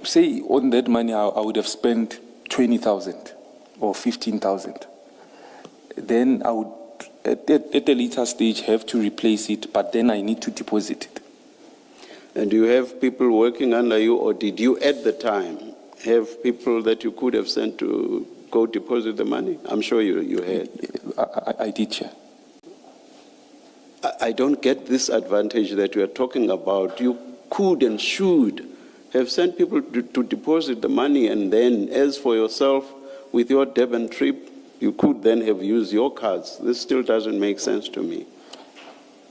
say on that money I would have spent 20,000 or 15,000, then I would at a later stage have to replace it, but then I need to deposit it. And do you have people working under you, or did you at the time have people that you could have sent to go deposit the money? I'm sure you had. I did, Chair. I don't get this advantage that you are talking about. You could and should have sent people to deposit the money, and then as for yourself, with your Durban trip, you could then have used your cards. This still doesn't make sense to me.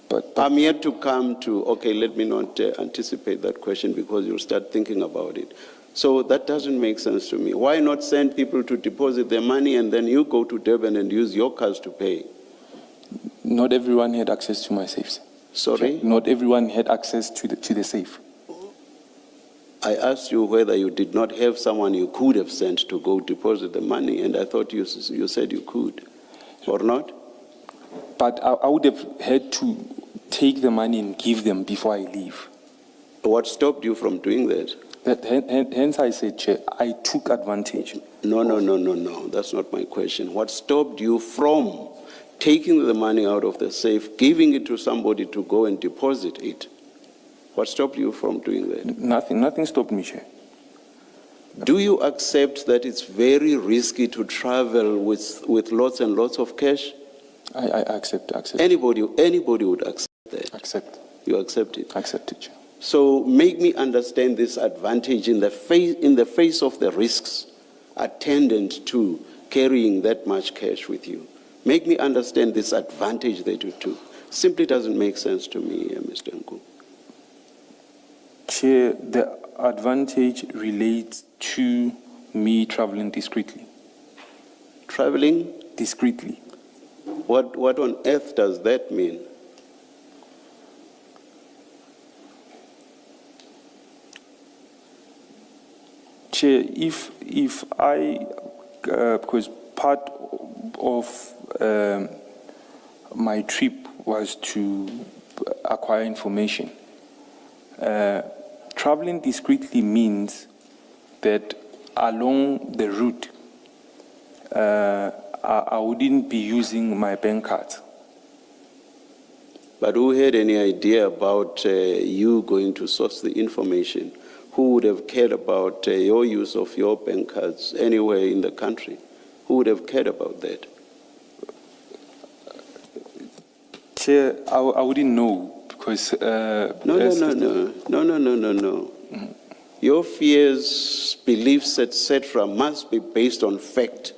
But I'm yet to come to, okay, let me not anticipate that question because you'll start thinking about it. So that doesn't make sense to me. Why not send people to deposit their money and then you go to Durban and use your cards to pay? Not everyone had access to my safes. Sorry? Not everyone had access to the safe. I asked you whether you did not have someone you could have sent to go deposit the money, and I thought you said you could, or not? But I would have had to take the money and give them before I leave. What stopped you from doing that? Hence I said, Chair, I took advantage. No. That's not my question. What stopped you from taking the money out of the safe, giving it to somebody to go and deposit it? What stopped you from doing that? Nothing stopped me, Chair. Do you accept that it's very risky to travel with lots and lots of cash? I accept. Anybody would accept that? Accept. You accept it? Accept it, Chair. So make me understand this advantage in the face of the risks attendant to carrying that much cash with you. Make me understand this advantage that you took. Simply doesn't make sense to me, Mr. Nku. Chair, the advantage relates to me traveling discreetly. Traveling? Discreetly. What on earth does that mean? Chair, if I, because part of my trip was to acquire information, traveling discreetly means that along the route, I wouldn't be using my bank card. But who had any idea about you going to source the information? Who would have cared about your use of your bank cards anywhere in the country? Who would have cared about that? Chair, I wouldn't know because... No. Mm-hmm. Your fears, beliefs, etc. must be based on fact.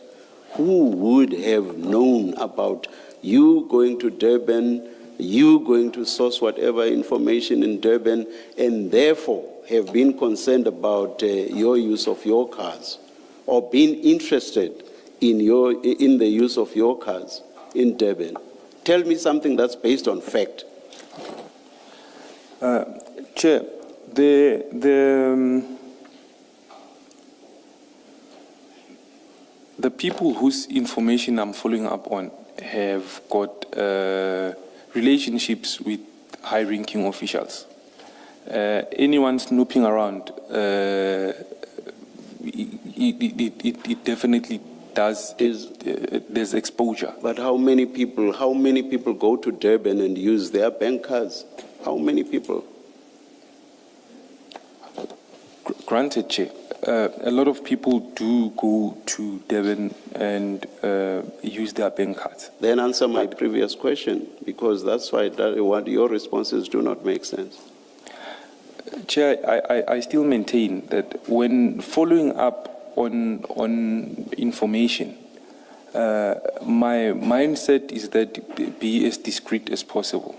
Who would have known about you going to Durban, you going to source whatever information in Durban, and therefore have been concerned about your use of your cards, or been interested in the use of your cards in Durban? Tell me something that's based on fact. Chair, the people whose information I'm following up on have got relationships with high-ranking officials. Anyone snooping around, it definitely does. There's exposure. But how many people go to Durban and use their bank cards? How many people? Granted, Chair, a lot of people do go to Durban and use their bank cards. Then answer my previous question, because that's why what your responses do not make sense. Chair, I still maintain that when following up on information, my mindset is that be as discreet as possible.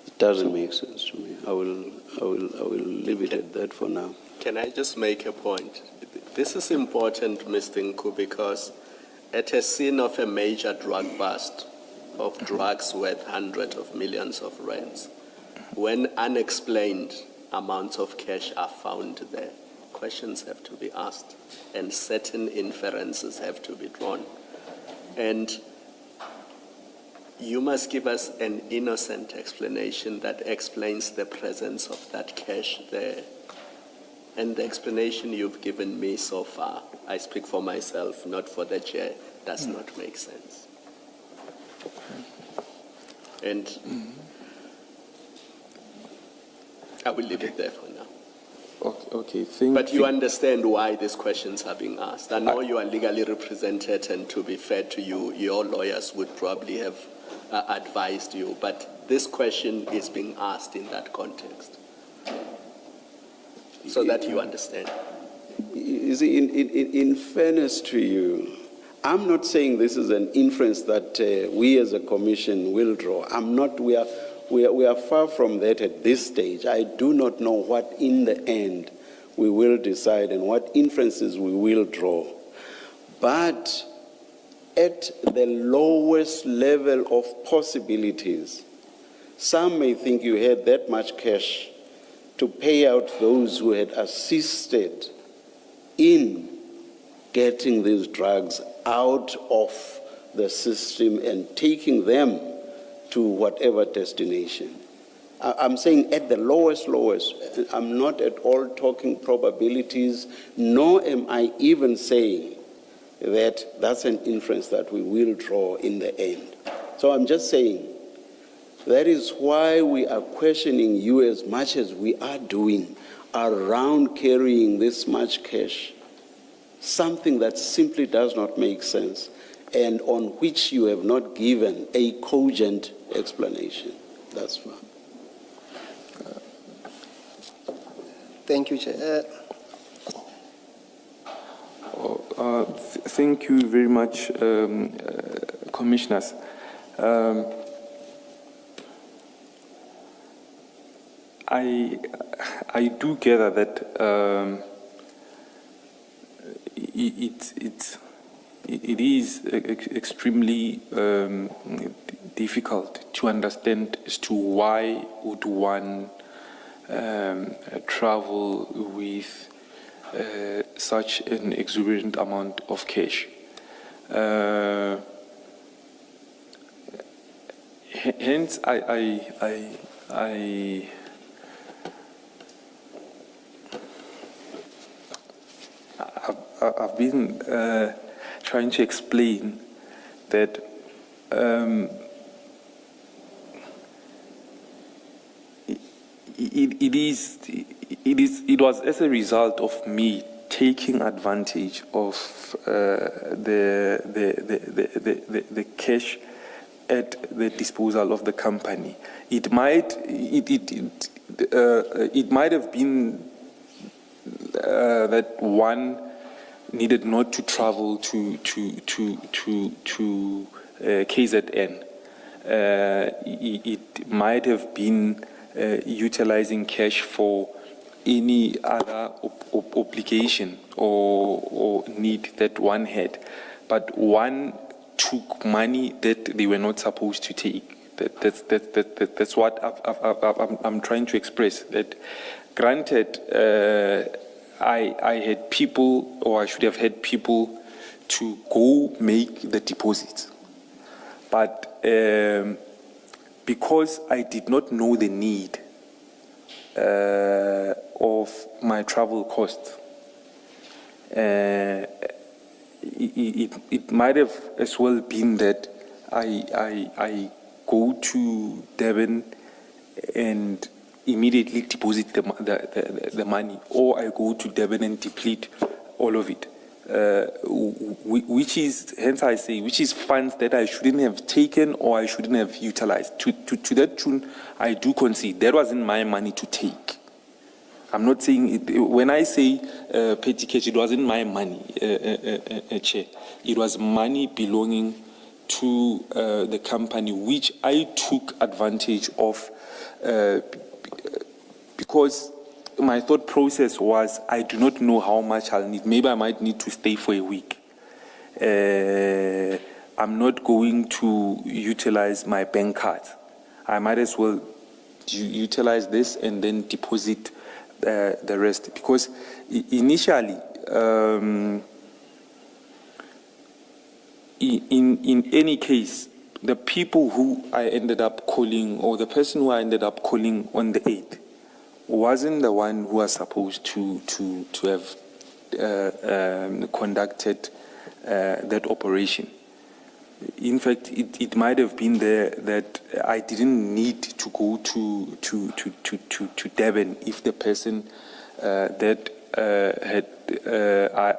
It doesn't make sense to me. I will leave it at that for now. Can I just make a point? This is important, Mr. Nku, because at a scene of a major drug bust of drugs worth hundreds of millions of rands, when unexplained amounts of cash are found there, questions have to be asked and certain inferences have to be drawn. And You must give us an innocent explanation that explains the presence of that cash there. And the explanation you've given me so far, I speak for myself, not for the chair, does not make sense. And I will leave it there for now. Okay, But you understand why these questions are being asked. I know you are legally represented, and to be fair to you, your lawyers would probably have advised you, but this question is being asked in that context, so that you understand. You see, in fairness to you, I'm not saying this is an inference that we as a commission will draw. We are far from that at this stage. I do not know what in the end we will decide and what inferences we will draw. But at the lowest level of possibilities, some may think you had that much cash to pay out those who had assisted in getting these drugs out of the system and taking them to whatever destination. I'm saying at the lowest. I'm not at all talking probabilities, nor am I even saying that that's an inference that we will draw in the end. So I'm just saying that is why we are questioning you as much as we are doing around carrying this much cash, something that simply does not make sense and on which you have not given a cogent explanation. That's fine. Thank you, Chair. Thank you very much, Commissioners. I do gather that it is extremely difficult to understand as to why would one travel with such an exuberant amount of cash. Hence, I've been trying to explain that it was as a result of me taking advantage of the cash at the disposal of the company. It might have been that one needed not to travel to KZN. It might have been utilizing cash for any other obligation or need that one had, but one took money that they were not supposed to take. That's what I'm trying to express. That granted, I had people, or I should have had people, to go make the deposits, but because I did not know the need of my travel costs, it might have as well been that I go to Durban and immediately deposit the money, or I go to Durban and deplete all of it, which is, hence I say, which is funds that I shouldn't have taken or I shouldn't have utilized. To that tune, I do concede that wasn't my money to take. I'm not saying it, when I say petty cash, it wasn't my money, Chair. It was money belonging to the company, which I took advantage of because my thought process was, I do not know how much I'll need. Maybe I might need to stay for a week. I'm not going to utilize my bank card. I might as well utilize this and then deposit the rest. Because initially, in any case, the people who I ended up calling, or the person who I ended up calling on the 8th, wasn't the one who was supposed to have conducted that operation. In fact, it might have been there that I didn't need to go to Durban if the person that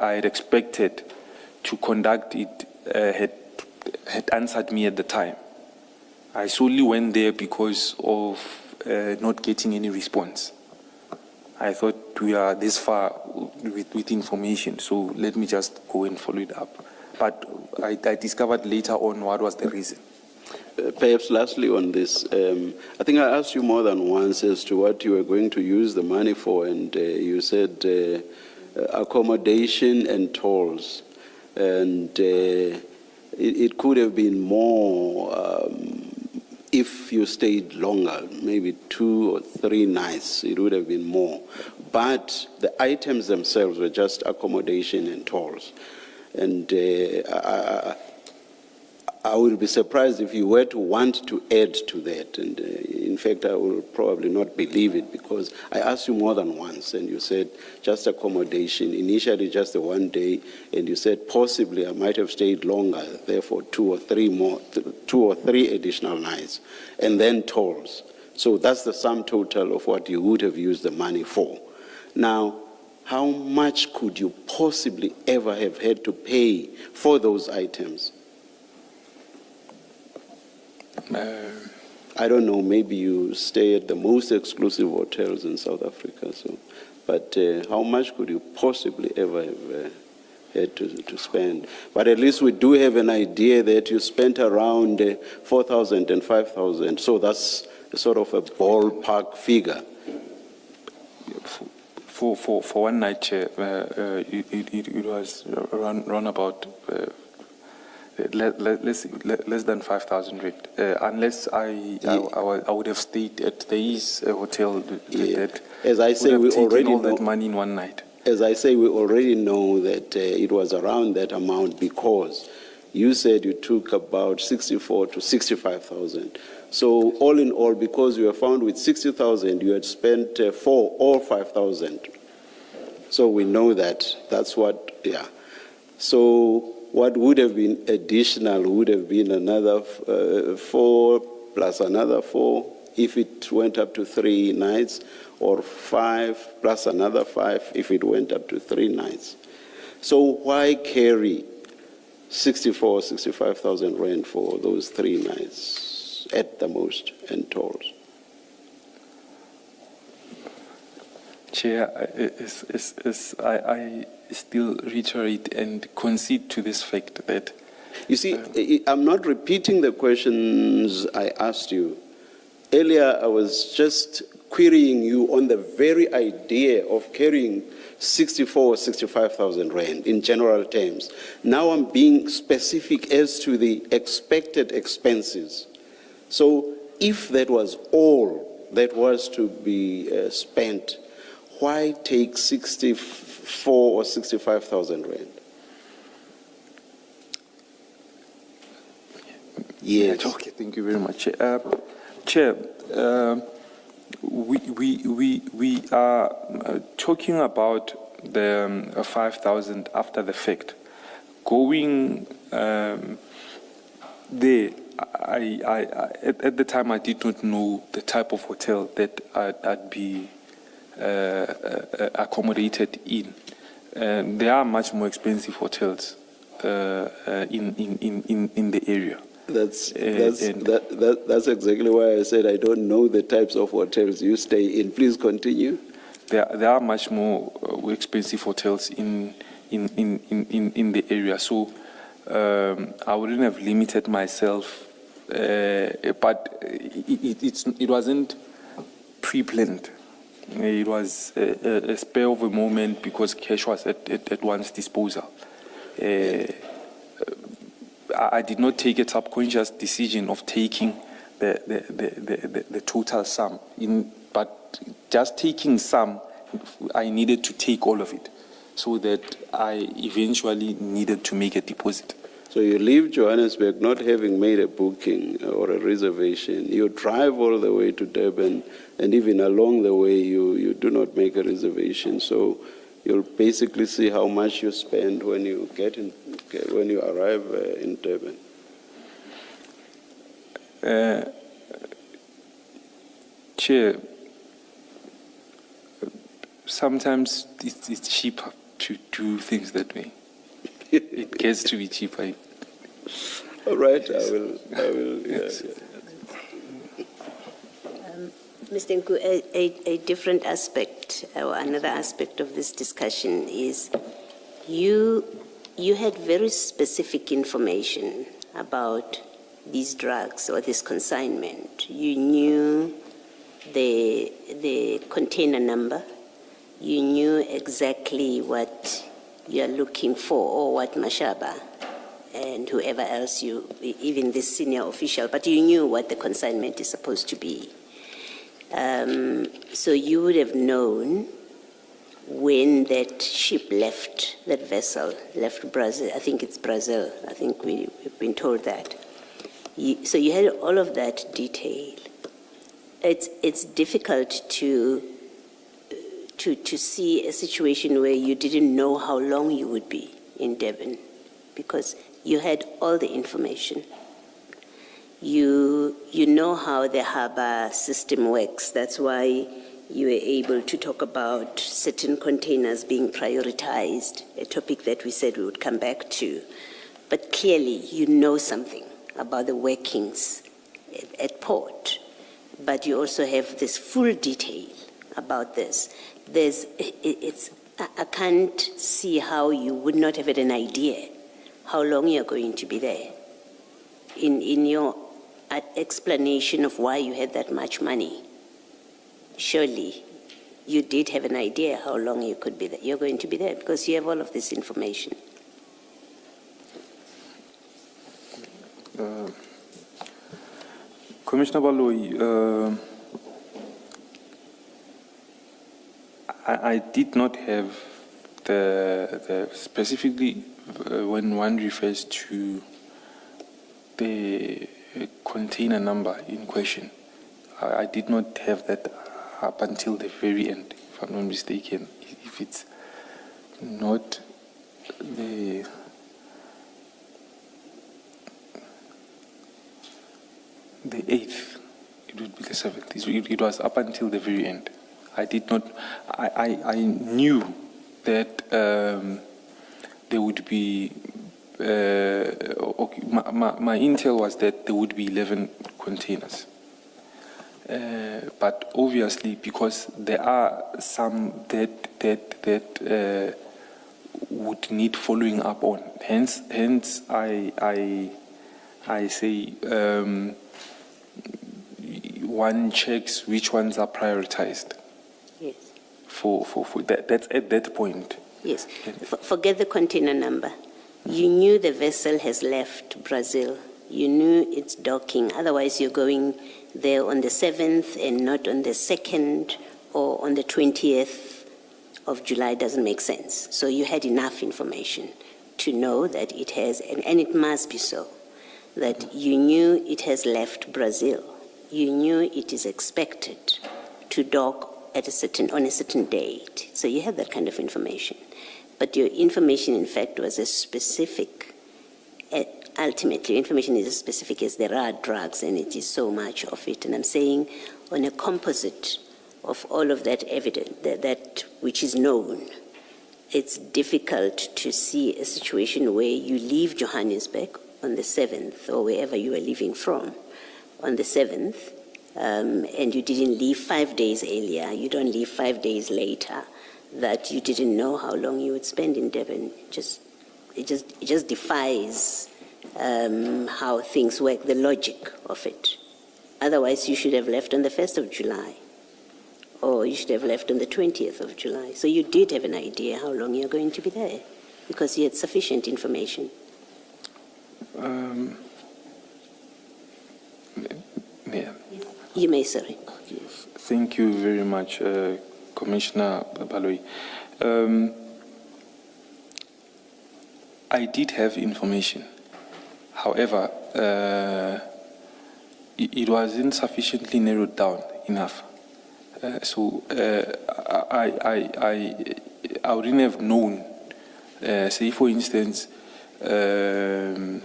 I had expected to conduct it had answered me at the time. I solely went there because of not getting any response. I thought we are this far with information, so let me just go and follow it up. But I discovered later on what was the reason. Perhaps lastly on this, I think I asked you more than once as to what you were going to use the money for, and you said accommodation and tolls. And it could have been more if you stayed longer, maybe 2 or 3 nights, it would have been more. But the items themselves were just accommodation and tolls. And I will be surprised if you were to want to add to that. And in fact, I will probably not believe it, because I asked you more than once and you said just accommodation, initially just the 1 day, and you said possibly I might have stayed longer, therefore 2 or 3 additional nights, and then tolls. So that's the sum total of what you would have used the money for. Now, how much could you possibly ever have had to pay for those items? I don't know, maybe you stay at the most exclusive hotels in South Africa, so, but how much could you possibly ever have had to spend? But at least we do have an idea that you spent around 4,000 and 5,000, so that's sort of a ballpark figure. For 1 night, Chair, it was around about less than 5,000 rand, unless I would have stayed at the hotel that As I say, we already all know that money in 1 night. As I say, we already know that it was around that amount, because you said you took about 64 to 65,000. So all in all, because you were found with 60,000, you had spent 4 or 5,000. So we know that. That's what, yeah. So what would have been additional would have been another 4 plus another 4 if it went up to 3 nights, or 5 plus another 5 if it went up to 3 nights. So why carry 64, 65,000 rand for those 3 nights at the most, and tolls? Chair, I still reiterate and concede to this fact that... You see, I'm not repeating the questions I asked you. Earlier, I was just querying you on the very idea of carrying 64 or 65,000 rand in general terms. Now I'm being specific as to the expected expenses. So if that was all that was to be spent, why take 64 or 65,000 rand? Yes. Okay, thank you very much. Chair, we are talking about the 5,000 after the fact. Going there, at the time I did not know the type of hotel that I'd be accommodated in. There are much more expensive hotels in the area. That's exactly why I said I don't know the types of hotels you stay in. Please continue. There are much more expensive hotels in the area, so I wouldn't have limited myself. But it wasn't pre-planned. It was a spur of a moment because cash was at one's disposal. I did not take a subconscious decision of taking the total sum, but just taking some, I needed to take all of it, so that I eventually needed to make a deposit. So you leave Johannesburg not having made a booking or a reservation. You drive all the way to Durban, and even along the way, you do not make a reservation. So you'll basically see how much you spend when you when you arrive in Durban. Chair, sometimes it's cheaper to do things that way. It gets to be cheaper. All right, I will, Yes. yeah. Mr. Nku, a different aspect, or another aspect of this discussion is you had very specific information about these drugs or this consignment. You knew the container number. You knew exactly what you're looking for, or what Mashaba and whoever else even this senior official, but you knew what the consignment is supposed to be. So you would have known when that ship left, that vessel left Brazil. I think it's Brazil. I think we've been told that. So you had all of that detail. It's difficult to see a situation where you didn't know how long you would be in Durban, because you had all the information. You know how the harbor system works. That's why you were able to talk about certain containers being prioritized, a topic that we said we would come back to. But clearly, you know something about the workings at port, but you also have this full detail about this. I can't see how you would not have had an idea how long you're going to be there. In your explanation of why you had that much money, surely you did have an idea how long you could be there. You're going to be there because you have all of this information. Commissioner Baloyi, I did not have the specifically when one refers to the container number in question. I did not have that up until the very end, if I'm not mistaken. If it's not the the 8th, it would be the 7th. It was up until the very end. I did not. I knew that there would be. Okay, my intel was that there would be 11 containers. But obviously, because there are some that would need following up on. Hence, I say one checks which ones are prioritized. Yes. For that. That's at that point. Yes. Forget the container number. You knew the vessel has left Brazil. You knew it's docking. Otherwise, you're going there on the 7th and not on the 2nd or on the 20th of July. Doesn't make sense. So you had enough information to know that it has, and it must be so, that you knew it has left Brazil. You knew it is expected to dock on a certain date. So you had that kind of information. But your information, in fact, was as specific. Ultimately, your information is as specific as there are drugs, and it is so much of it. And I'm saying on a composite of all of that evidence, that which is known, it's difficult to see a situation where you leave Johannesburg on the 7th, or wherever you were leaving from, on the 7th, and you didn't leave 5 days earlier, you don't leave 5 days later, that you didn't know how long you would spend in Durban. It just defies how things work, the logic of it. Otherwise, you should have left on the 1st of July, or you should have left on the 20th of July. So you did have an idea how long you're going to be there, because you had sufficient information. Yeah. You may, sorry. Thank you very much, Commissioner Baloyi. I did have information However, it wasn't sufficiently narrowed down enough. So I wouldn't have known. Say, for instance, there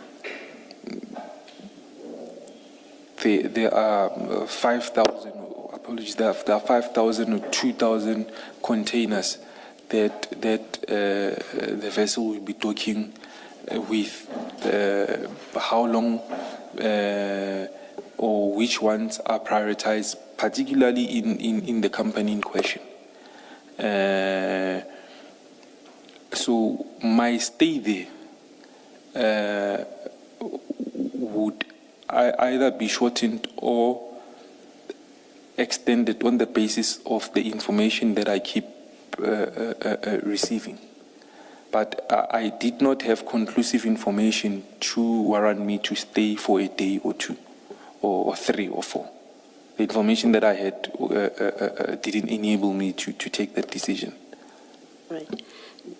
are 5,000. Apologies. There are 5,000 or 2,000 containers that the vessel will be docking with. How long or which ones are prioritized, particularly in the company in question. So my stay there would either be shortened or extended on the basis of the information that I keep receiving. But I did not have conclusive information to warrant me to stay for a day or two, or 3 or 4. The information that I had didn't enable me to take that decision. Right.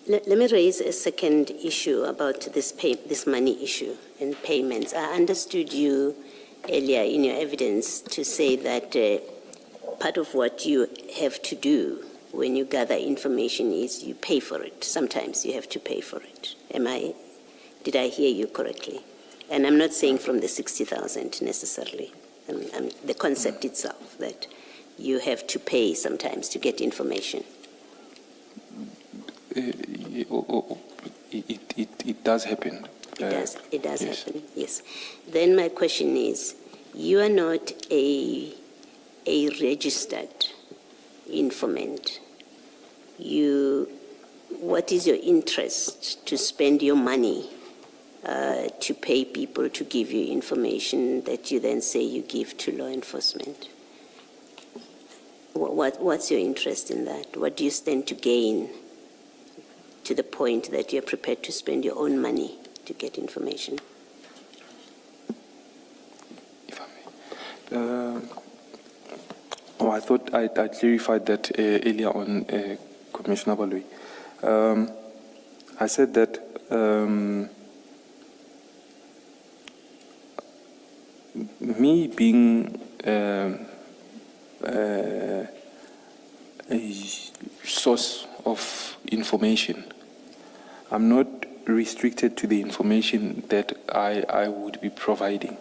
Let me raise a second issue about this money issue and payments. I understood you earlier in your evidence to say that part of what you have to do when you gather information is you pay for it. Sometimes you have to pay for it. Did I hear you correctly? And I'm not saying from the 60,000 necessarily. The concept itself that you have to pay sometimes to get information. It does happen. It does yes. happen, yes. Then my question is, you are not a registered informant. What is your interest to spend your money to pay people to give you information that you then say you give to law enforcement? What's your interest in that? What do you stand to gain to the point that you're prepared to spend your own money to get information? If I may. I thought I clarified that earlier on, Commissioner Balui. I said that me being a source of information, I'm not restricted to the information that I would be providing.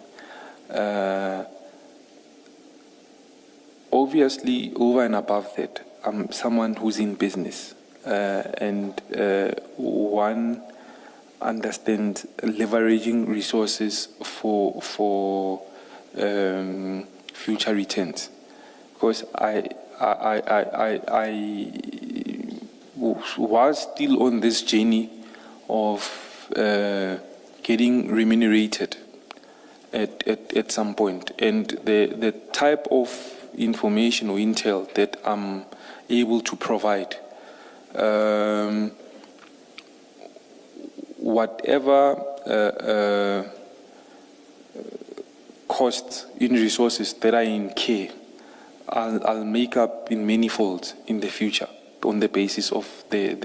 Obviously, over and above that, I'm someone who's in business, and one understands leveraging resources for future returns. Because I was still on this journey of getting remunerated at some point, and the type of information or intel that I'm able to provide, whatever costs in resources that I incur, I'll make up in many folds in the future on the basis of the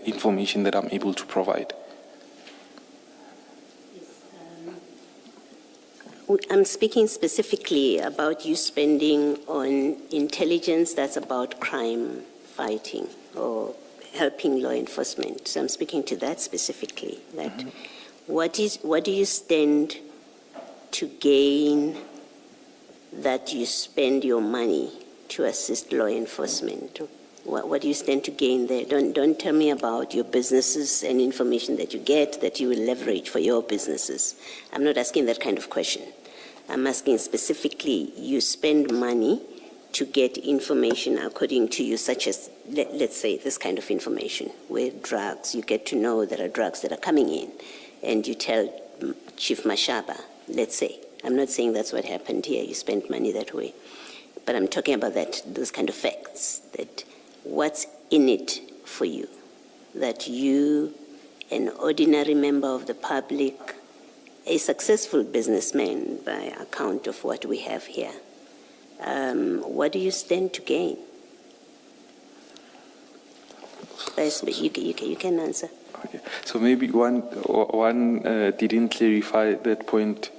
information that I'm able to provide. I'm speaking specifically about you spending on intelligence that's about crime fighting or helping law enforcement. So I'm speaking to that specifically. That what do you stand to gain that you spend your money to assist law enforcement? What do you stand to gain there? Don't tell me about your businesses and information that you get that you will leverage for your businesses. I'm not asking that kind of question. I'm asking specifically, you spend money to get information according to you, such as, let's say, this kind of information, where drugs, you get to know there are drugs that are coming in, and you tell Chief Mashaba, let's say. I'm not saying that's what happened here, you spent money that way. But I'm talking about those kind of facts, that what's in it for you, that you, an ordinary member of the public, a successful businessman by account of what we have here, what do you stand to gain? You can answer. Okay. So maybe one didn't clarify that point.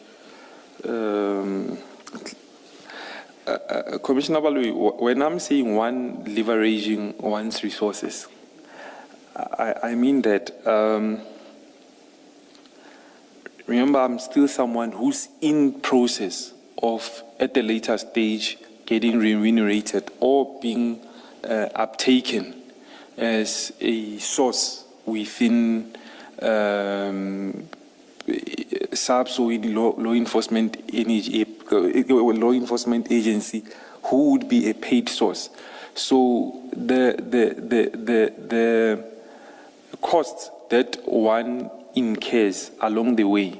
Commissioner Balui, when I'm saying one leveraging one's resources, I mean that, remember, I'm still someone who's in process of, at a later stage, getting remunerated or being uptaken as a source within SAPS or in law enforcement agency who would be a paid source. So the costs that one incurs along the way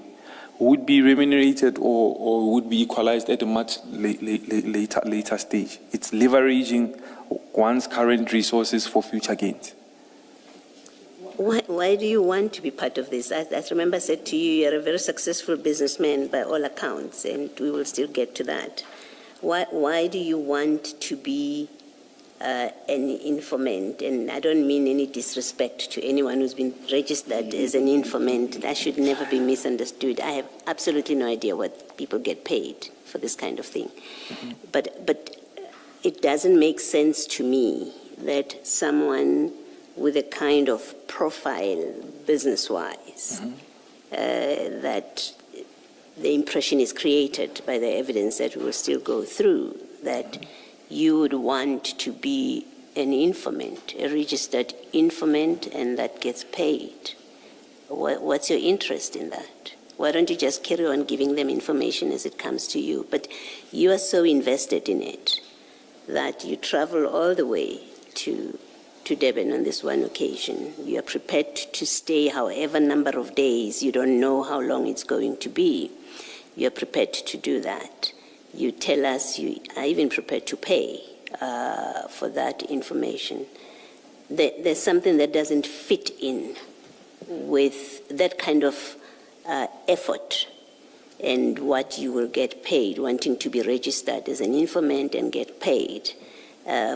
would be remunerated or would be equalized at a much later stage. It's leveraging one's current resources for future gains. Why do you want to be part of this? I remember I said to you, you're a very successful businessman by all accounts, and we will still get to that. Why do you want to be an informant? And I don't mean any disrespect to anyone who's been registered as an informant. That should never be misunderstood. I have absolutely no idea what people get paid for this kind of thing. Mm-hmm. But it doesn't make sense to me that someone with a kind of profile business-wise, that the impression is created by the evidence that we will still go through, that you would want to be an informant, a registered informant, and that gets paid. What's your interest in that? Why don't you just carry on giving them information as it comes to you? But you are so invested in it that you travel all the way to Durban on this one occasion. You are prepared to stay however number of days. You don't know how long it's going to be. You are prepared to do that. You tell us you are even prepared to pay for that information. There's something that doesn't fit in with that kind of effort and what you will get paid, wanting to be registered as an informant and get paid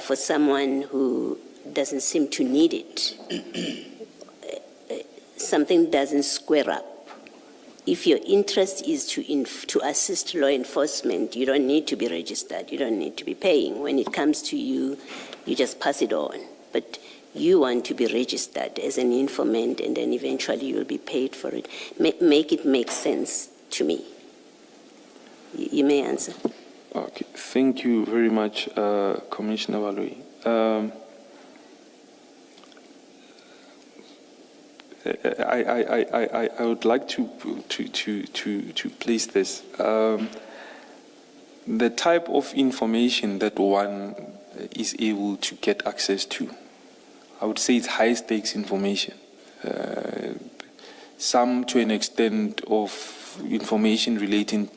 for someone who doesn't seem to need it. Something doesn't square up. If your interest is to assist law enforcement, you don't need to be registered. You don't need to be paying. When it comes to you, you just pass it on. But you want to be registered as an informant, and then eventually you'll be paid for it. Make it make sense to me. You may answer. Okay. Thank you very much, Commissioner Balui. I would like to place this. The type of information that one is able to get access to, I would say it's high stakes information. Some to an extent of information relating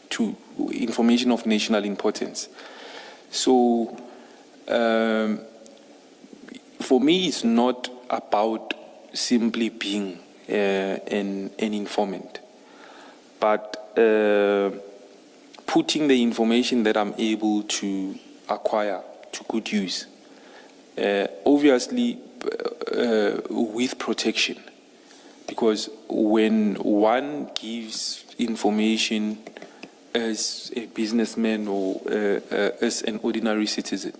to information of national importance. So for me, it's not about simply being an informant, but putting the information that I'm able to acquire to good use, obviously with protection, because when one gives information as a businessman or as an ordinary citizen,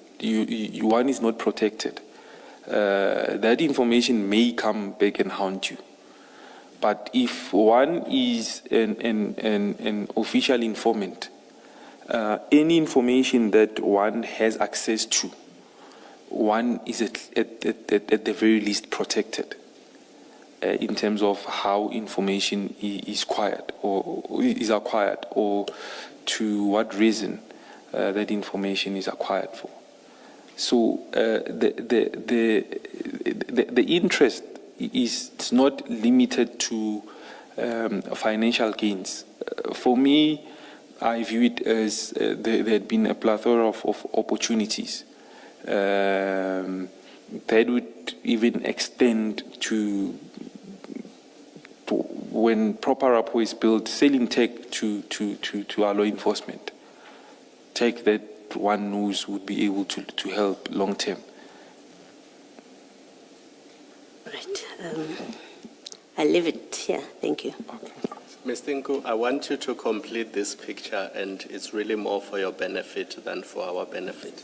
one is not protected. That information may come back and haunt you. But if one is an official informant, any information that one has access to, one is at the very least protected in terms of how information is acquired, or to what reason that information is acquired for. So the interest is not limited to financial gains. For me, I view it as there had been a plethora of opportunities that would even extend to when proper rapport is built, selling tech to our law enforcement. Tech that one knows would be able to help long term. Right. I'll leave it here. Thank you. Mr. Nku, I want you to complete this picture, and it's really more for your benefit than for our benefit.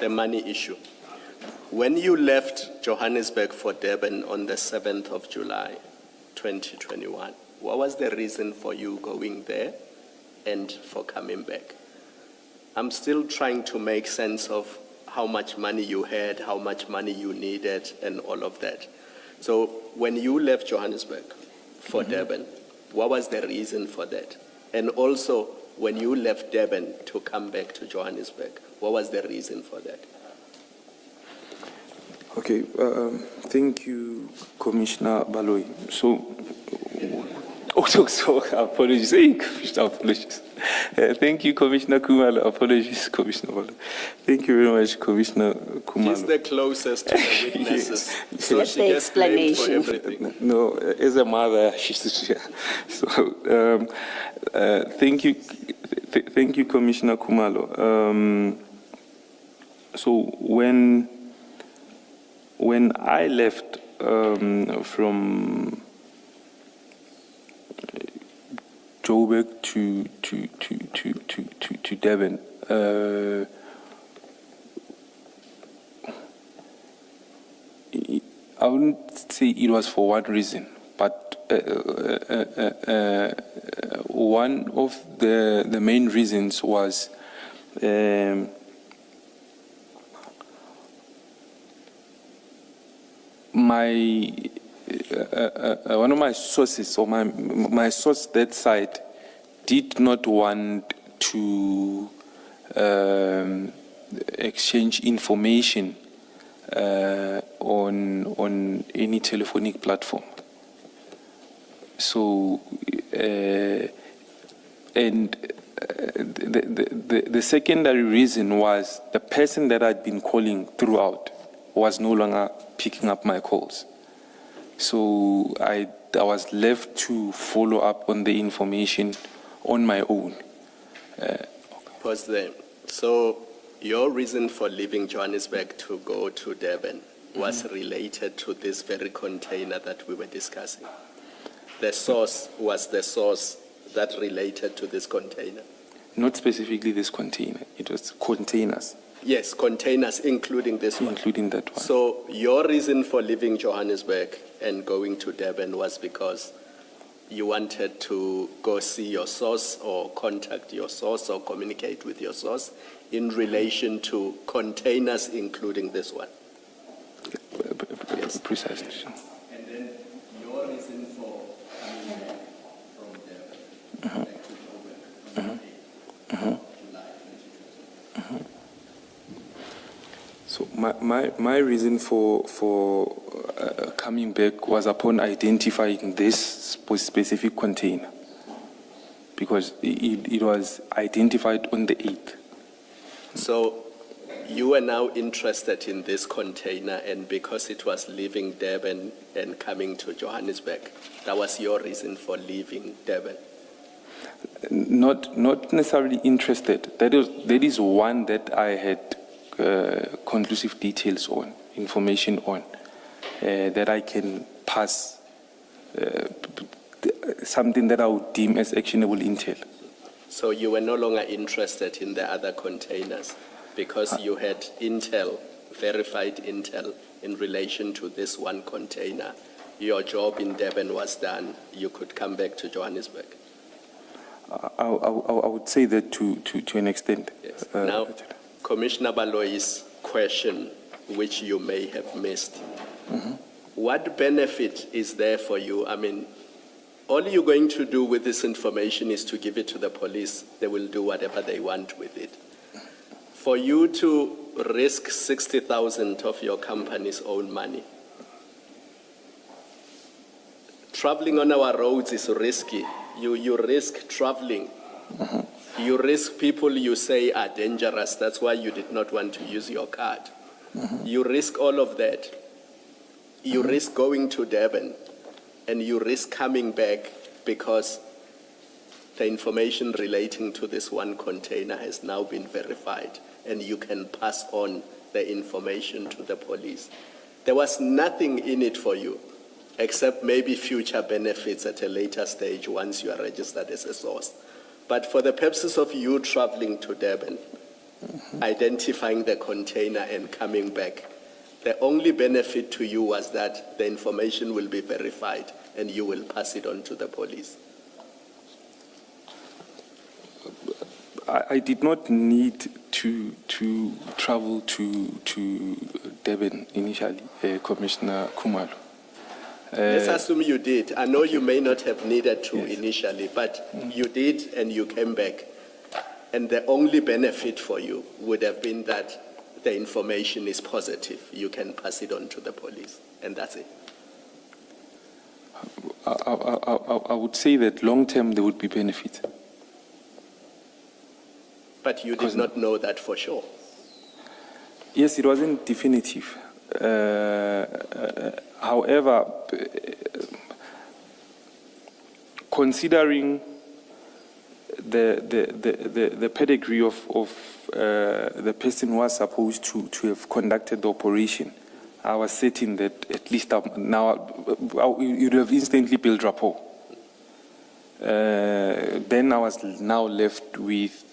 The money issue. When you left Johannesburg for Durban on the 7th of July, 2021, what was the reason for you going there and for coming back? I'm still trying to make sense of how much money you had, how much money you needed, and all of that. So when you left Johannesburg for Durban, what was the reason for that? And also, when you left Durban to come back to Johannesburg, what was the reason for that? Okay, thank you, Commissioner Baloyi. So apologies. Hey, Commissioner, apologies. Thank you, Commissioner Kumalo. Apologies, Commissioner Baloyi. Thank you very much, Commissioner Kumalo. She's the closest to the witnesses, so That's she the gets blamed for explanation. everything. No, as a mother, she's here. So, thank you, thank you, Commissioner Kumalo. So when I left from Joburg to Durban, I wouldn't say it was for one reason, but one of the main reasons was one of my sources, or my source that side, did not want to exchange information on any telephonic platform. So, and the secondary reason was the person that I'd been calling throughout was no longer picking up my calls. So I was left to follow up on the information on my own. Pause there. So your reason for leaving Johannesburg to go to Durban was related to this very container that we were discussing. The source was the source that related to this container. Not specifically this container, it was containers. Yes, containers, including this one. Including that one. So your reason for leaving Johannesburg and going to Durban was because you wanted to go see your source or contact your source or communicate with your source in relation to containers, including this one. Yes. Precisely. And then your reason for coming back from Durban back to Joburg on the 8th of July 2020. So my reason for coming back was upon identifying this specific container, because it was identified on the 8th. So you were now interested in this container, and because it was leaving Durban and coming to Johannesburg, that was your reason for leaving Durban? Not necessarily interested. That is one that I had conclusive details on, information on, that I can pass, something that I would deem as actionable intel. So you were no longer interested in the other containers because you had intel, verified intel, in relation to this one container. Your job in Durban was done. You could come back to Johannesburg. I would say that to an extent. Yes. Now, Commissioner Baloyi's question, which you may have missed. What benefit is there for you? I mean, all you're going to do with this information is to give it to the police. They will do whatever they want with it. For you to risk 60,000 of your company's own money, traveling on our roads is risky. You risk traveling. You risk people you say are dangerous. That's why you did not want to use your card. You risk all of that. You risk going to Durban, and you risk coming back because the information relating to this one container has now been verified, and you can pass on the information to the police. There was nothing in it for you. except maybe future benefits at a later stage once you are registered as a source. But for the purposes of you traveling to Durban, identifying the container and coming back, the only benefit to you was that the information will be verified and you will pass it on to the police. I did not need to travel to Durban initially, Commissioner Khumalo. Let's assume you did. I know you may not have needed to Yes. initially, but you did and you came back. And the only benefit for you would have been that the information is positive. You can pass it on to the police, and that's it. I would say that long term there would be benefit. But you did not know that for sure. Yes, it wasn't definitive. However, considering the pedigree of the person who was supposed to have conducted the operation, I was certain that at least now you would have instantly built rapport. Then I was now left with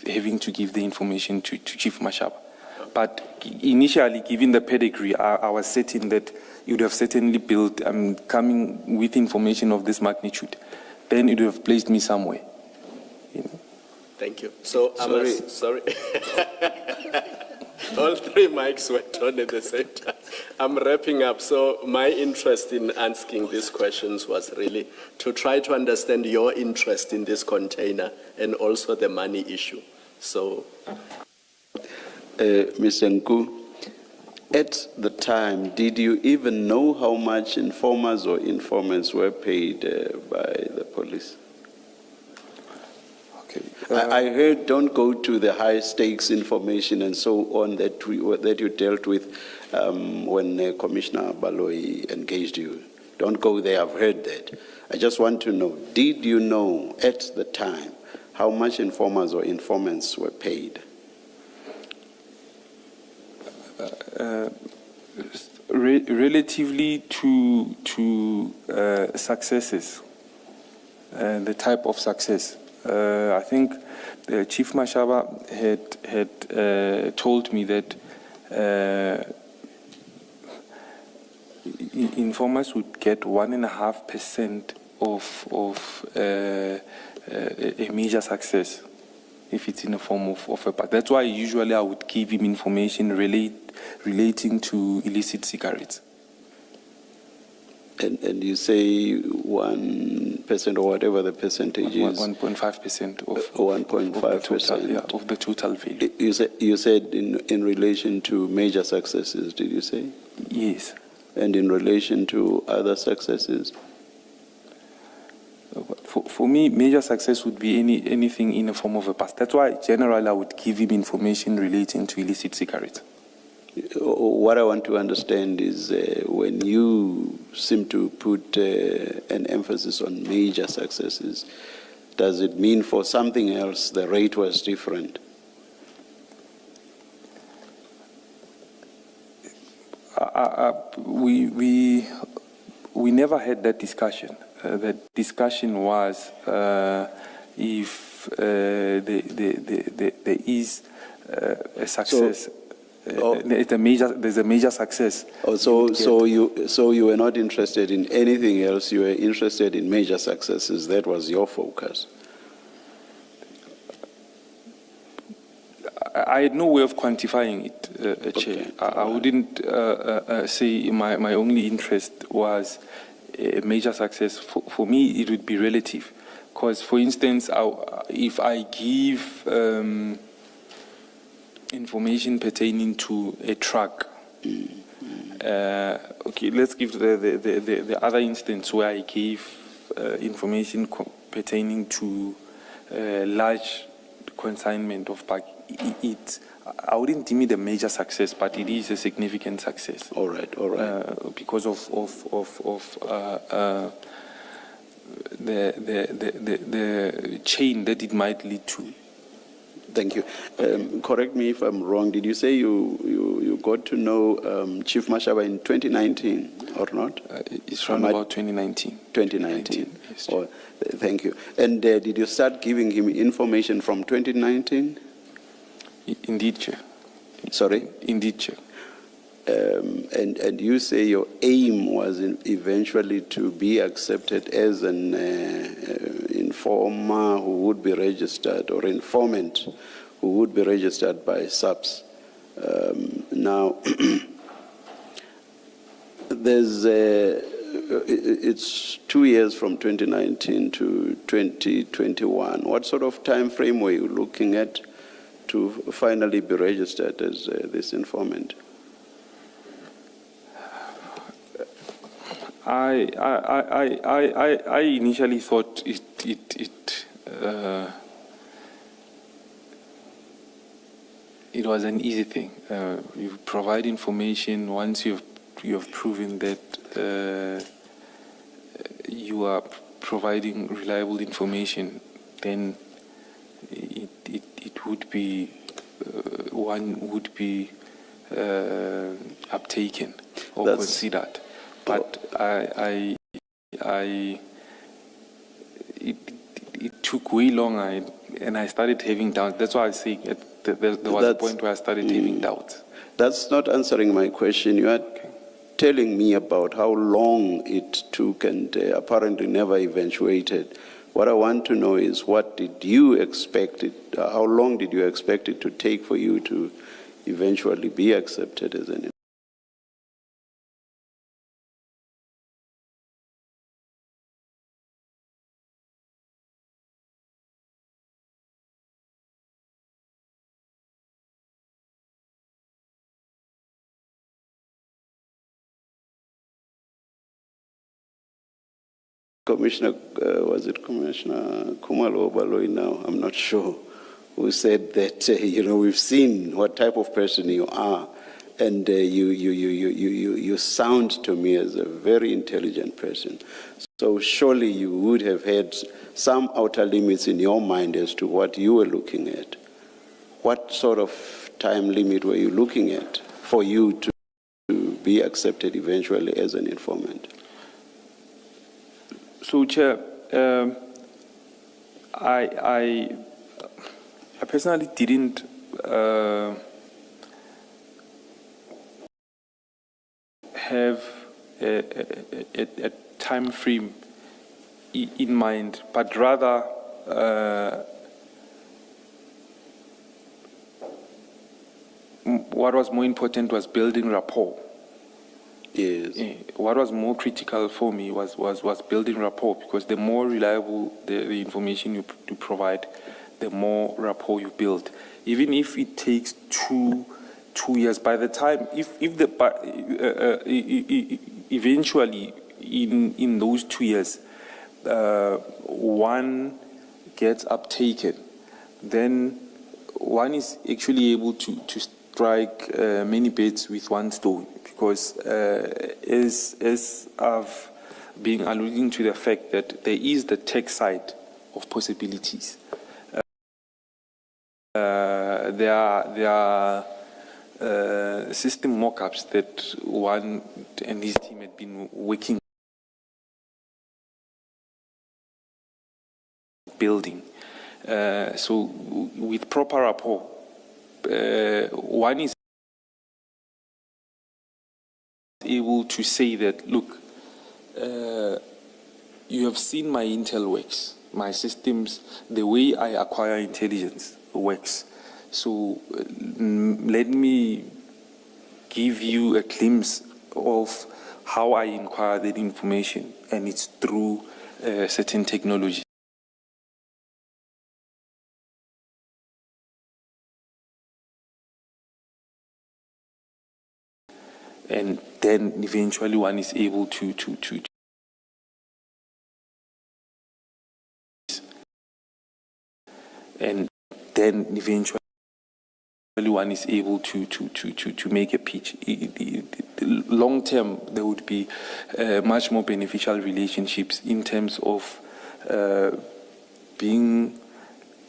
having to give the information to Chief Mashaba. But initially, given the pedigree, I was certain that you would have certainly built, coming with information of this magnitude, then it would have placed me somewhere. You know? Thank you. So, Sorry. sorry. All three mics were on at the same time. I'm wrapping up. So my interest in asking these questions was really to try to understand your interest in this container and also the money issue. So, Mr. Nku, at the time, did you even know how much informers or informants were paid by the police? Okay. I heard don't go to the high stakes information and so on that you dealt with when Commissioner Baloyi engaged you. Don't go there, I've heard that. I just want to know, did you know at the time how much informers or informants were paid? Relatively to successes, the type of success. I think Chief Mashaba had told me that informers would get 1.5% of a major success if it's in the form of a pass. That's why usually I would give him information relating to illicit cigarettes. And you say 1% or whatever the percentage is? 1.5% of 1.5%. Of the total value. You said in relation to major successes, did you say? Yes. And in relation to other successes? For me, major success would be anything in the form of a pass. That's why generally I would give him information relating to illicit cigarettes. What I want to understand is when you seem to put an emphasis on major successes, does it mean for something else the rate was different? We never had that discussion. The discussion was if there is a success. There's a major success. Oh, so you were not interested in anything else. You were interested in major successes. That was your focus. I had no way of quantifying it, Chair. Okay. I wouldn't say my only interest was a major success. For me, it would be relative. Because, for instance, if I give information pertaining to a truck, okay, let's give the other instance where I gave information pertaining to large consignment of pack. I wouldn't deem it a major success, but it is a significant success. All right. Because of the chain that it might lead to. Thank you. Correct me if I'm wrong. Did you say you got to know Chief Mashaba in 2019 or not? It's around about 2019. 2019. Yes, Oh, thank you. And did you start giving him information from 2019? Indeed, Chair. Sorry? Indeed, Chair. And you say your aim was eventually to be accepted as an informer who would be registered, or informant who would be registered by SAPS. Now, it's 2 years from 2019 to 2021. What sort of time frame were you looking at to finally be registered as this informant? I initially thought it was an easy thing. You provide information once you have proven that you are providing reliable information, then it would be one would be uptaken or considered. But it took way longer, and I started having doubts. That's why I say there was a point where I started having doubts. That's not answering my question. You are telling me about how long it took and apparently never eventuated. What I want to know is, what did you expect it, how long did you expect it to take for you to eventually be accepted as an Commissioner, was it Commissioner Kumalo Baloi now? I'm not sure, who said that, we've seen what type of person you are, and you sound to me as a very intelligent person. So surely you would have had some outer limits in your mind as to what you were looking at. What sort of time limit were you looking at for you to be accepted eventually as an informant? So, Chair, I personally didn't have a time frame in mind, but rather what was more important was building rapport. Yes. What was more critical for me was building rapport, because the more reliable the information you provide, the more rapport you build. Even if it takes two years, by the time, eventually in those 2 years, one gets uptaken, then one is actually able to strike many birds with one stone. Because as I've been alluding to the fact that there is the tech side of possibilities. There are system mock-ups that one and his team had been working building. So with proper rapport, one is able to say that, look, you have seen my intel works, my systems, the way I acquire intelligence works. So let me give you a glimpse of how I acquire that information, and it's through certain technology. And then eventually one is able to and then eventually one is able to make a pitch. Long term, there would be much more beneficial relationships in terms of being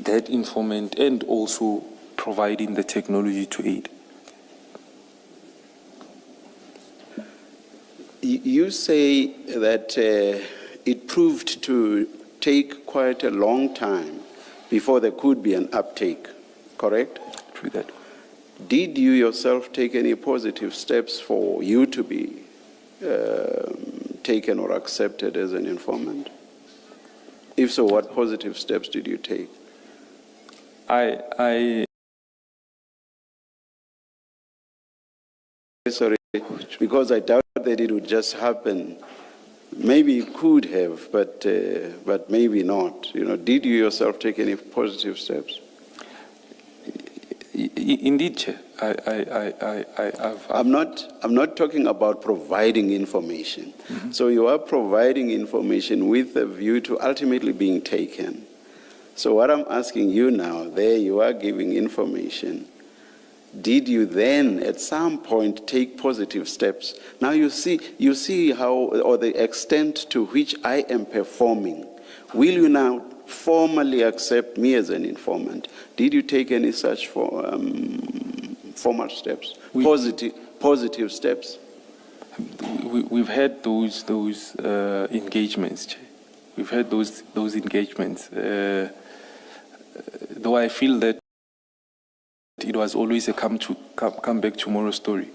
that informant and also providing the technology to aid. You say that it proved to take quite a long time before there could be an uptake, correct? True that. Did you yourself take any positive steps for you to be taken or accepted as an informant? If so, what positive steps did you take? Sorry, because I doubt that it would just happen. Maybe it could have, but maybe not. You know, did you yourself take any positive steps? Indeed, Chair. I'm not talking about providing information. So you are providing information with a view to ultimately being taken. So what I'm asking you now, there you are giving information. Did you then at some point take positive steps? Now you see how, or the extent to which I am performing. Will you now formally accept me as an informant? Did you take any such formal steps? Positive steps? We've had those engagements, Chair. We've had those engagements. Though I feel that it was always a come back tomorrow story.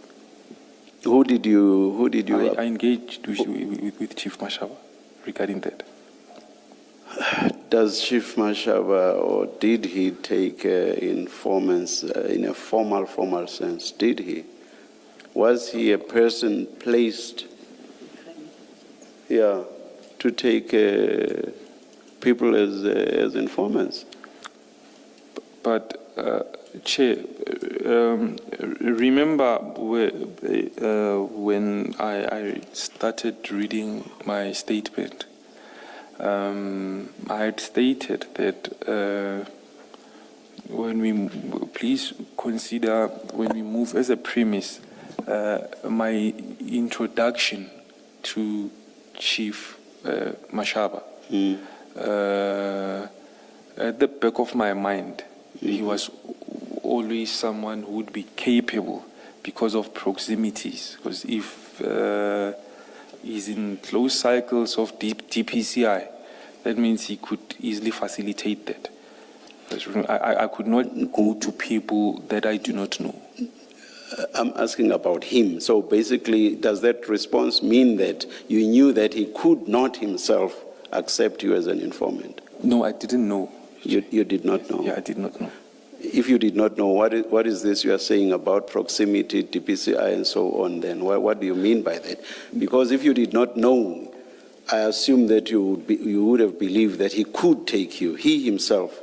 Who did you? I engaged with Chief Mashaba regarding that. Does Chief Mashaba, or did he take informants in a formal sense? Did he? Was he a person placed to take people as informants? But, Chair, remember when I started reading my statement, I had stated that please consider when we move as a premise my introduction to Chief Mashaba. At the back of my mind, he was always someone who would be capable because of proximities. Because if he's in close cycles of DPCI, that means he could easily facilitate that. I could not go to people that I do not know. I'm asking about him. So basically, does that response mean that you knew that he could not himself accept you as an informant? No, I didn't know. You did not know? Yeah, I did not know. If you did not know, what is this you are saying about proximity, DPCI, and so on then? What do you mean by that? Because if you did not know, I assume that you would have believed that he could take you, he himself.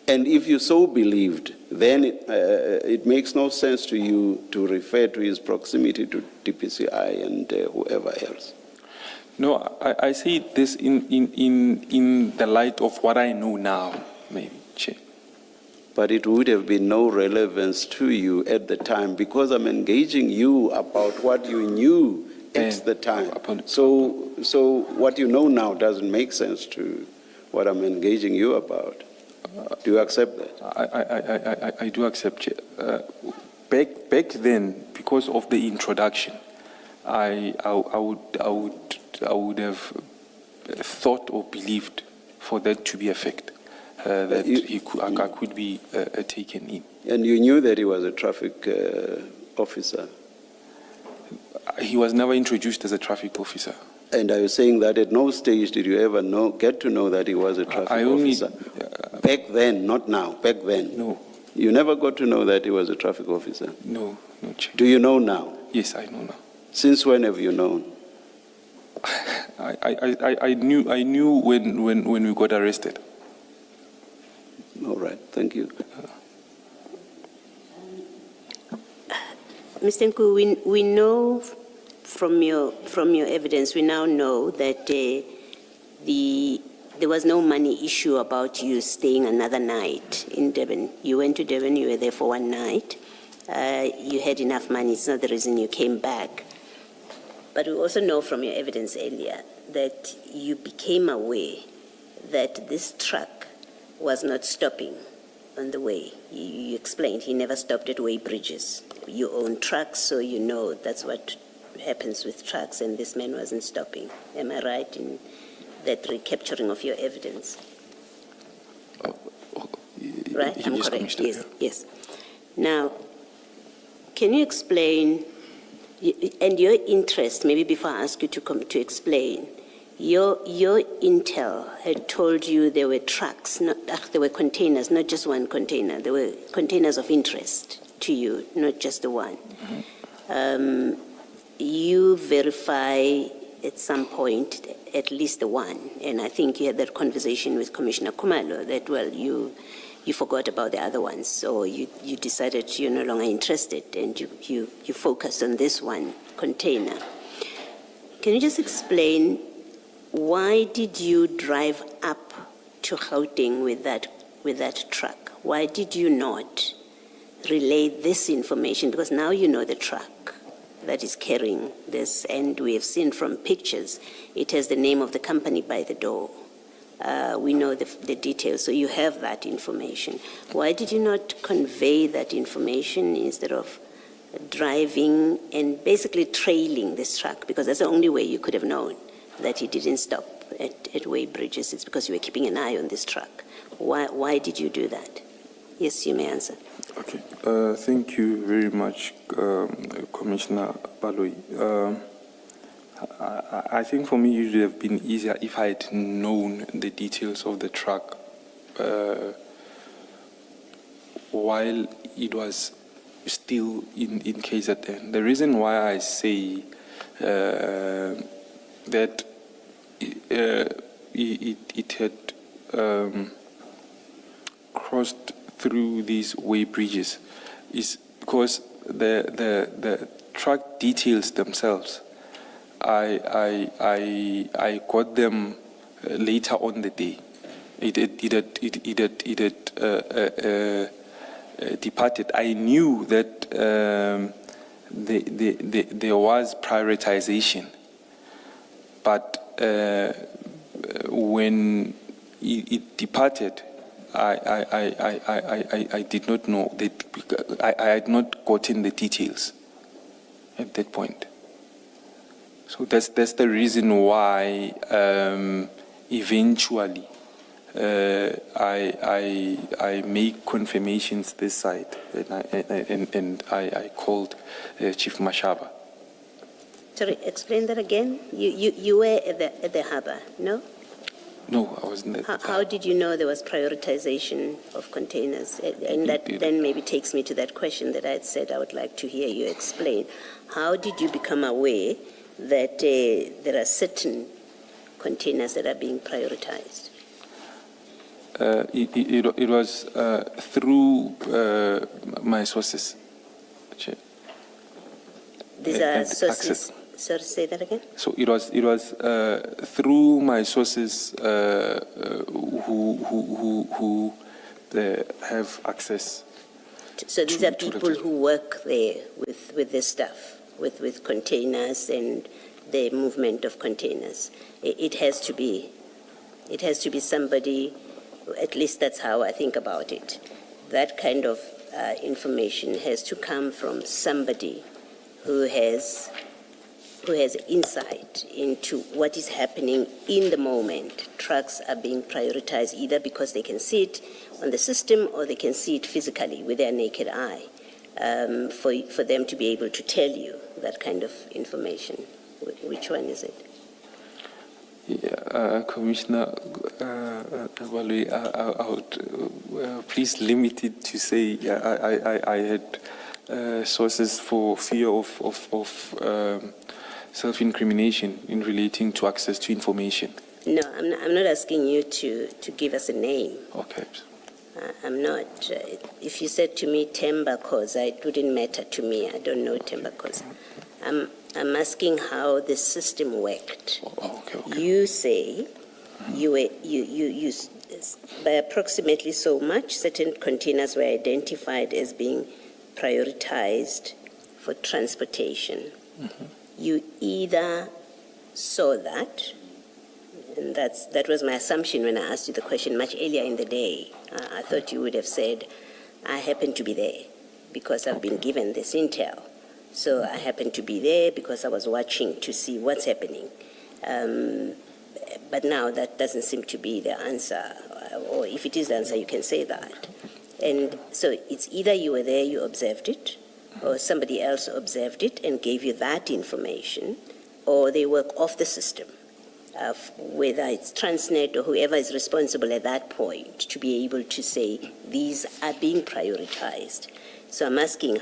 And if you so believed, then it makes no sense to you to refer to his proximity to DPCI and whoever else. No, I say this in the light of what I know now, maybe, Chair. But it would have been no relevance to you at the time because I'm engaging you about what you knew at the time. So what you know now doesn't make sense to what I'm engaging you about. Do you accept that? I do accept, Chair. Back then, because of the introduction, I would have thought or believed for that to be a fact. That I could be taken in. And you knew that he was a traffic officer? He was never introduced as a traffic officer. And are you saying that at no stage did you ever get to know that he was a traffic officer? Back then, not now, back then? No. You never got to know that he was a traffic officer? No, Chair. Do you know now? Yes, I know now. Since when have you known? I knew when we got arrested. All right, thank you. Mr. Nku, we know from your evidence, we now know that there was no money issue about you staying another night in Durban. You went to Durban, you were there for one night. You had enough money, it's not the reason you came back. But we also know from your evidence earlier that you became aware that this truck was not stopping on the way. You explained he never stopped at way bridges. You own trucks, so you know that's what happens with trucks, and this man wasn't stopping. Am I right in that recapturing of your evidence? Right? I'm Yes, correct. Commissioner, Yes, yes. Now, can you explain, and your interest, maybe before I ask you to come to explain, your intel had told you there were trucks, there were containers, not just one container. There were containers of interest to you, not just the one. You verify at some point at least the one, and I think you had that conversation with Commissioner Kumalo that, well, you forgot about the other ones, so you decided you're no longer interested, and you focused on this one container. Can you just explain, why did you drive up to Gauteng with that truck? Why did you not relay this information? Because now you know the truck that is carrying this, and we have seen from pictures, it has the name of the company by the door. We know the details, so you have that information. Why did you not convey that information instead of driving and basically trailing this truck? Because that's the only way you could have known that he didn't stop at way bridges. It's because you were keeping an eye on this truck. Why did you do that? Yes, you may answer. Okay. Thank you very much, Commissioner Baloyi. I think for me it would have been easier if I had known the details of the truck while it was still in KZN. The reason why I say that it had crossed through these way bridges is because the truck details themselves, I got them later on the day. It had departed. I knew that there was prioritization, but when it departed, I did not know that. I had not gotten the details at that point. So that's the reason why eventually I make confirmations this side, and I called Chief Mashaba. Sorry, explain that again. You were at the harbour, no? No, I wasn't. How did you know there was prioritization of containers? And that then maybe takes me to that question that I had said I would like to hear you explain. How did you become aware that there are certain containers that are being prioritized? It was through my sources. These are and sources. access. Sorry, say that again. So it was through my sources who have access. So these are people who work there with this stuff, with containers and the movement of containers. It has to be somebody. At least that's how I think about it. That kind of information has to come from somebody who has insight into what is happening in the moment. Trucks are being prioritized either because they can see it on the system or they can see it physically with their naked eye, for them to be able to tell you that kind of information. Which one is it? Yeah, Commissioner Baloyi, I would please limit it to say I had sources for fear of self-incrimination in relating to access to information. No, I'm not asking you to give us a name. Okay. I'm not. If you said to me Temba Koza, it wouldn't matter to me. I don't know Temba Koza. I'm asking how the system worked. Oh, okay. You say you by approximately so much, certain containers were identified as being prioritized for transportation. Mm-hmm. You either saw that, And that was my assumption when I asked you the question much earlier in the day. I thought you would have said, I happen to be there because I've been given this intel. So I happen to be there because I was watching to see what's happening. But now that doesn't seem to be the answer. Or if it is the answer, you can say that. And so it's either you were there, you observed it, or somebody else observed it and gave you that information, or they work off the system. Whether it's Transnet or whoever is responsible at that point to be able to say these are being prioritized. So I'm asking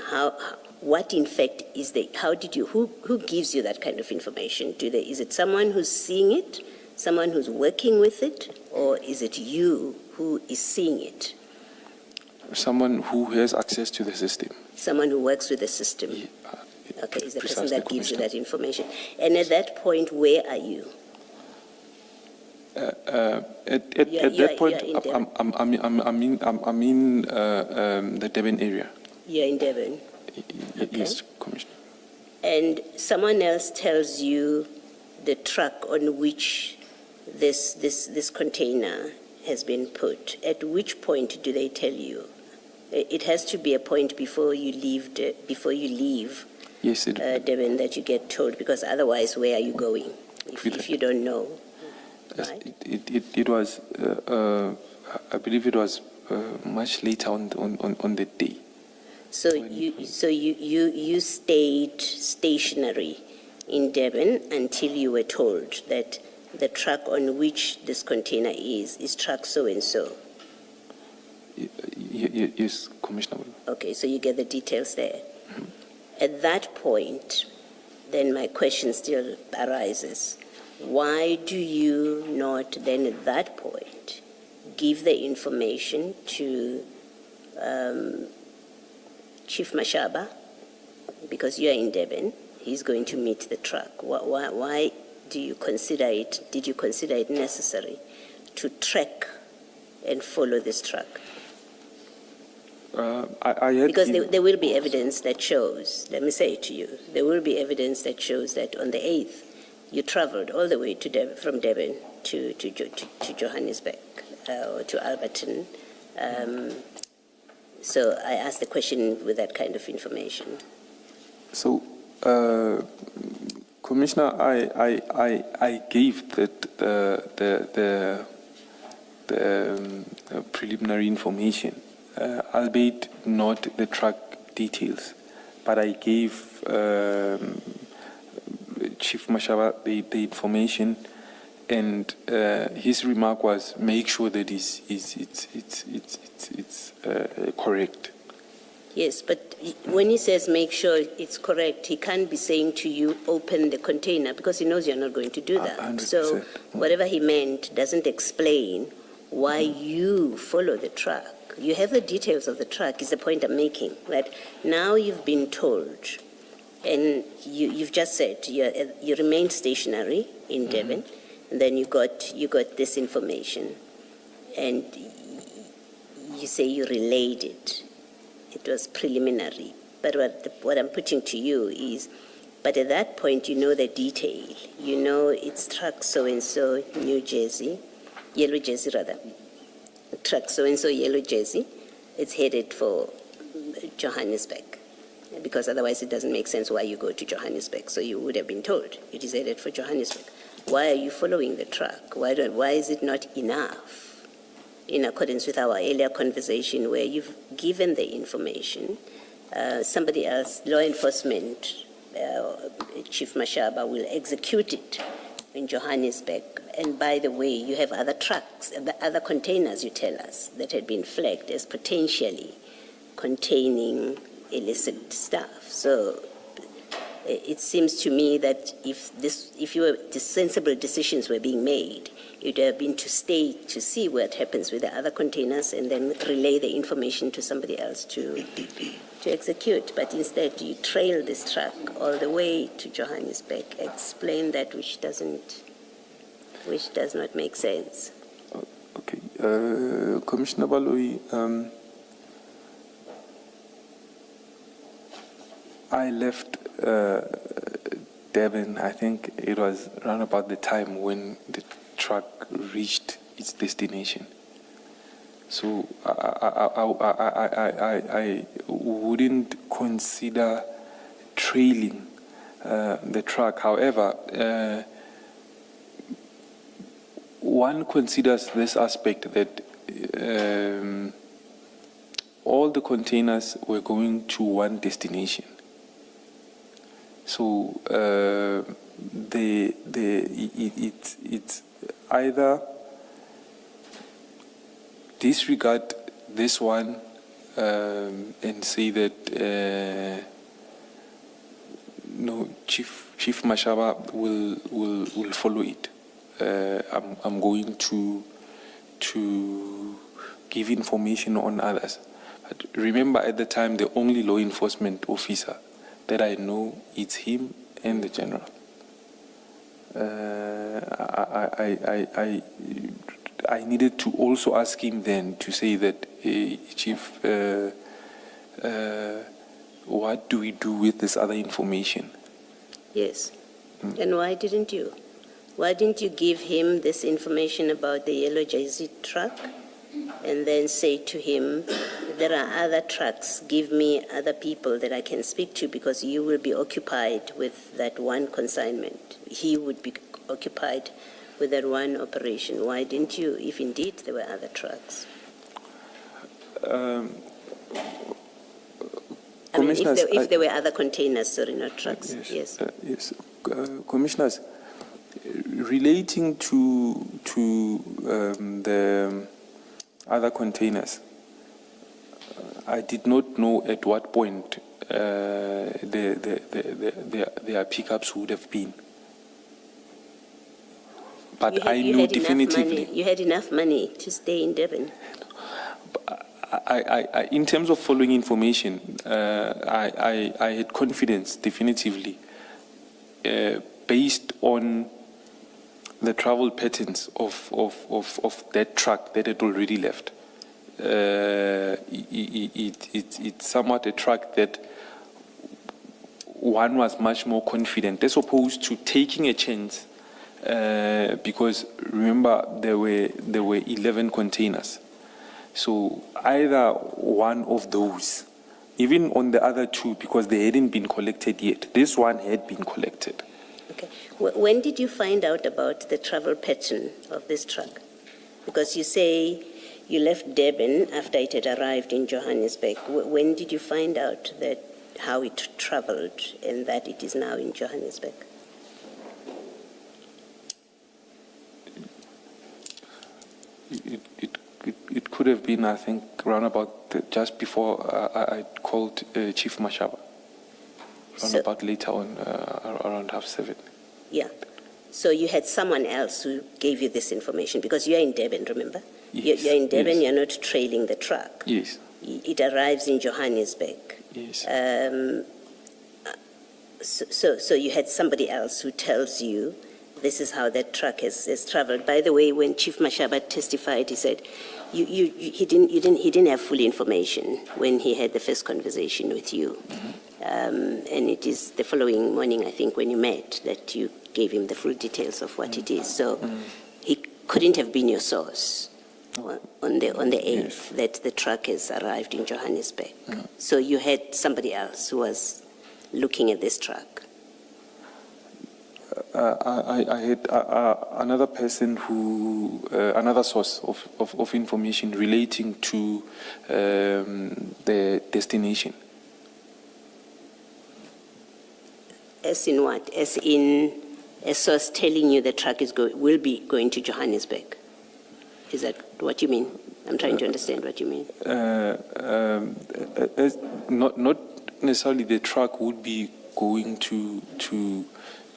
what in fact is who gives you that kind of information? Is it someone who's seeing it, someone who's working with it, or is it you who is seeing it? Someone who has access to the system. Someone who works with the system. Yeah, Okay, is the person precisely, that gives you Commissioner. that information. And at that point, where are you? At You are that point, in Durban. I'm in the Durban area. You're in Devon. Yes, Commissioner. And someone else tells you the truck on which this container has been put. At which point do they tell you? It has to be a point before you leave Yes, Devon that you get told, because otherwise, where are you going if you don't know? Right? it was. I believe it was much later on the day. So you stayed stationary in Devon until you were told that the truck on which this container is truck so and so. Yes, Commissioner. Okay, so you get the details there. At that point, then my question still arises. Why do you not then at that point give the information to Chief Mashaba? Because you are in Durban, he's going to meet the truck. Why did you consider it necessary to track and follow this truck? Because there will be evidence that shows, let me say it to you, there will be evidence that shows that on the 8th, you traveled all the way to from Devon to Johannesburg or to Alberton. So I asked the question with that kind of information. So, Commissioner, I gave the preliminary information, albeit not the truck details, but I gave Chief Mashaba the information, and his remark was make sure that it's correct. Yes, but when he says make sure it's correct, he can't be saying to you, open the container, because he knows you're not going to do that. 100%. So whatever he meant doesn't explain why you follow the truck. You have the details of the truck, is the point I'm making, that now you've been told, and you've just said you remained stationary in Devon, and then you got this information, and you say you relayed it. It was preliminary. But what I'm putting to you is, but at that point you know the detail. You know it's truck so-and-so, New Jersey, Yellow Jersey rather. Truck so-and-so, Yellow Jersey. It's headed for Johannesburg. Because otherwise it doesn't make sense why you go to Johannesburg. So you would have been told it is headed for Johannesburg. Why are you following the truck? Why is it not enough? In accordance with our earlier conversation where you've given the information, somebody else, law enforcement, Chief Mashaba will execute it in Johannesburg. And by the way, you have other trucks, other containers, you tell us, that had been flagged as potentially containing illicit stuff. So it seems to me that if sensible decisions were being made, it would have been to stay to see what happens with the other containers and then relay the information to somebody else to execute. But instead, you trail this truck all the way to Johannesburg. Explain that which does not make sense. Okay, Commissioner Baloyi, I left Devon. I think it was around about the time when the truck truck reached its destination. So I wouldn't consider trailing the truck. However, one considers this aspect that all the containers were going to one destination. So it's either disregard this one and say that no, Chief Mashaba will follow it. I'm going to give information on others. But remember, at the time, the only law enforcement officer that I know is him and the general. I needed to also ask him then to say that, Chief, what do we do with this other information? Yes. And why didn't you? Why didn't you give him this information about the yellow JZ truck and then say to him, there are other trucks, give me other people that I can speak to because you will be occupied with that one consignment. He would be occupied with that one operation. Why didn't you, if indeed there were other trucks? I mean, if there were other containers, sorry, not trucks. Yes. Yes. Commissioners, relating to the other containers, I did not know at what point their pickups would have been. But I knew definitively. You had enough money to stay in Durban. I, in terms of following information, I had confidence definitively based on the travel patterns of that truck that had already left. It's somewhat a truck that one was much more confident as opposed to taking a chance because remember there were 11 containers. So either one of those, even on the other two, because they hadn't been collected yet. This one had been collected. Okay. When did you find out about the travel pattern of this truck? Because you say you left Durban after it had arrived in Johannesburg. When did you find out that how it traveled and that it is now in Johannesburg? It could have been, I think, around about just before I called Chief Mashaba. Around about later on, around 7:30. Yeah. So you had someone else who gave you this information because you're in Durban, remember? Yes. You're in Durban, Yes. You're not trailing the truck. Yes. It arrives in Johannesburg. Yes. So you had somebody else who tells you this is how that truck has traveled. By the way, when Chief Mashaba testified, he said he didn't have full information when he had the first conversation with you. Mm-hmm. And it is the following morning, I think, when you met, that you gave him the full details of what it is. So he couldn't have been your source on the 8th that the truck has arrived in Johannesburg. So you had somebody else who was looking at this truck. I had another person who, another source of information relating to the destination. As in what? As in a source telling you the truck will be going to Johannesburg? Is that what you mean? I'm trying to understand what you mean. Not necessarily the truck would be going to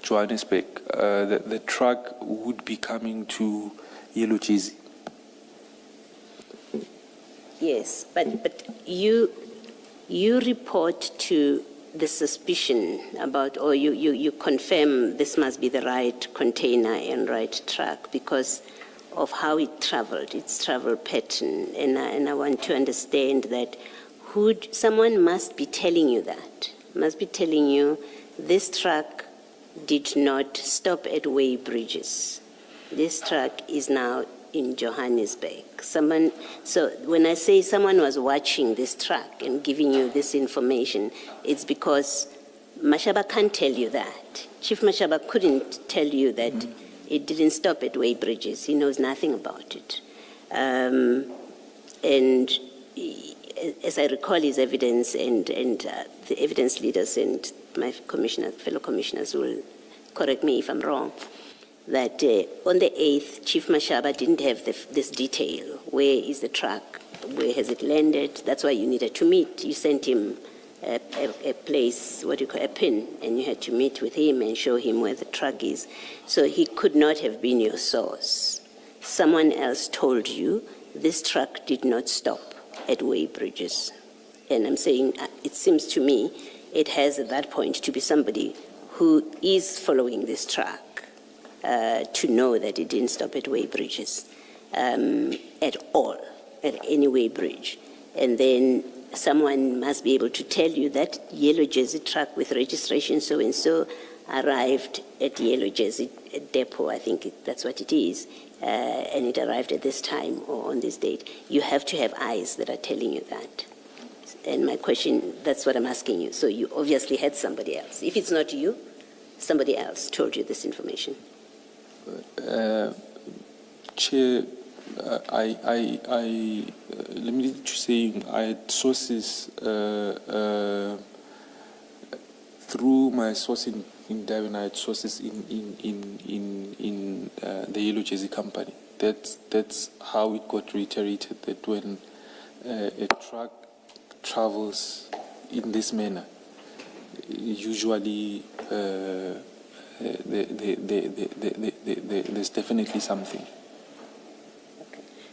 Johannesburg. The truck would be coming to Yellow Jersey. Yes, but you report to the suspicion about, or you confirm this must be the right container and right truck because of how it traveled, its travel pattern. And I want to understand that someone must be telling you that, must be telling you this truck did not stop at way bridges. This truck is now in Johannesburg. So when I say someone was watching this truck and giving you this information, it's because Mashaba can't tell you that. Chief Mashaba couldn't tell you that it didn't stop at Way Bridges. He knows nothing about it. And as I recall his evidence, and the evidence leaders and my fellow commissioners will correct me if I'm wrong, that on the 8th, Chief Mashaba didn't have this detail. Where is the truck? Where has it landed? That's why you needed to meet. You sent him a place, what do you call a pin, and you had to meet with him and show him where the truck is. So he could not have been your source. Someone else told you this truck did not stop at Way Bridges. And I'm saying, it seems to me, it has at that point to be somebody who is following this truck to know that it didn't stop at Way Bridges at all, at any Way Bridge. And then someone must be able to tell you that yellow jersey truck with registration so-and-so arrived at yellow jersey depot, I think that's what it is, and it arrived at this time or on this date. You have to have eyes that are telling you that. And my question, that's what I'm asking you. So you obviously had somebody else. If it's not you, somebody else told you this information. Chair, let me just say, I had sources through my source in Durban. I had sources in the Yellow Jersey Company. That's how it got reiterated, that when a truck travels in this manner, usually there's definitely something.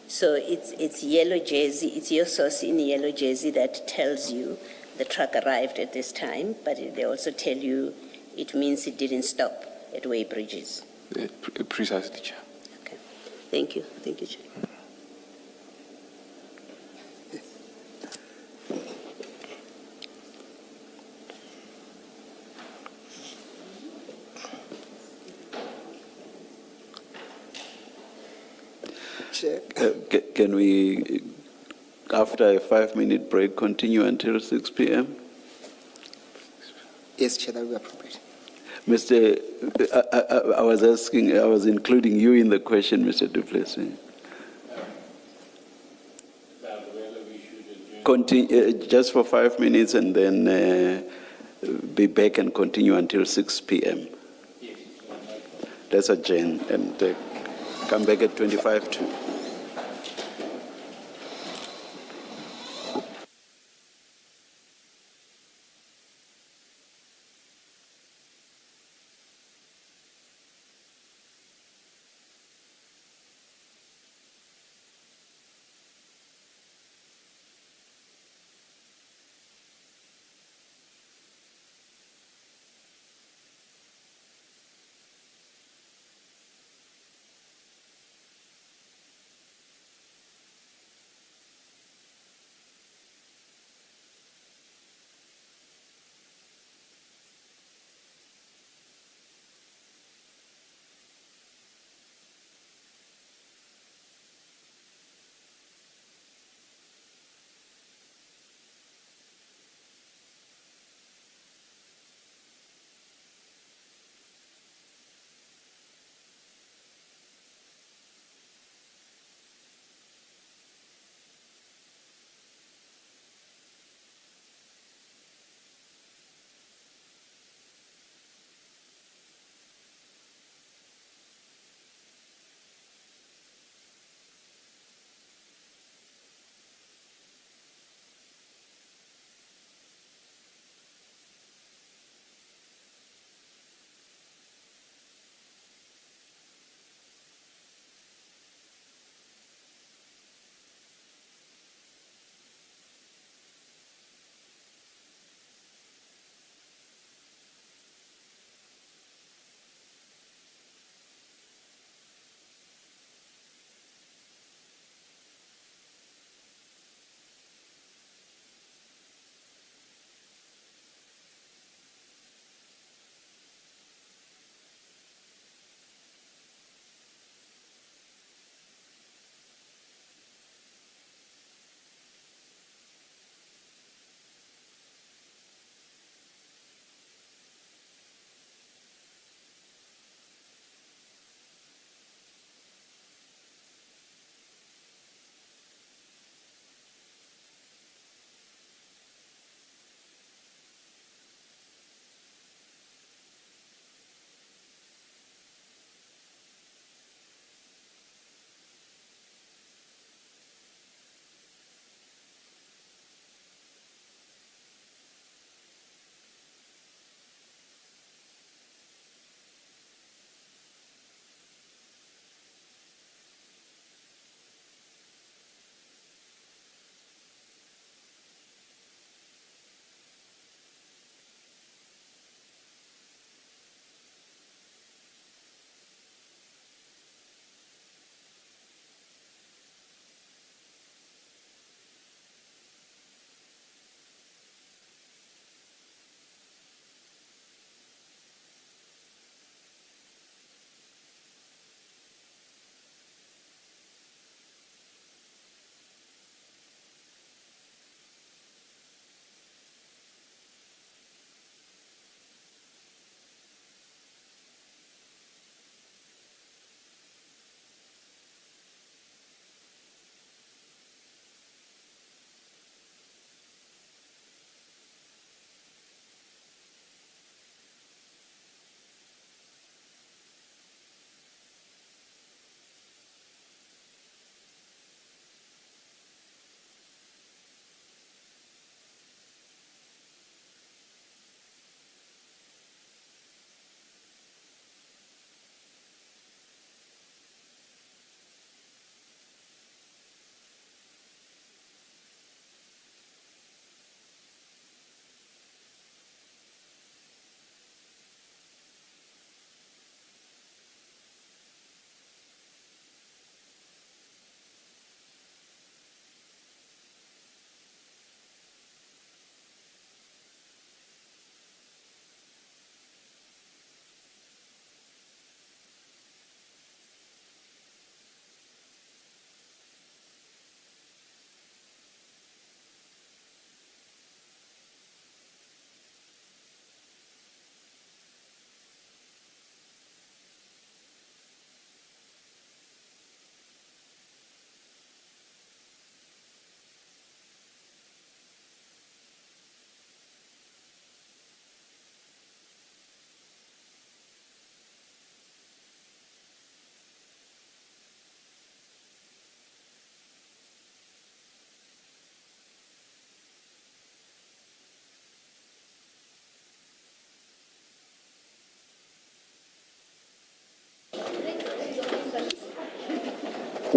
So it's yellow jersey, it's your source in yellow jersey that tells you the truck arrived at this time, but they also tell you it means it didn't stop at Way Bridges. Precisely, Chair. Okay. Thank you. Thank you, Chair. Can we, after a 5-minute break, continue until 6 p.m.? Yes, Chair, that will be appropriate. Mr. I was including you in the question, Mr. Du Plessis. Continue just for 5 minutes and then be back and continue until 6 p.m. Let's adjourn and come back at 25 to.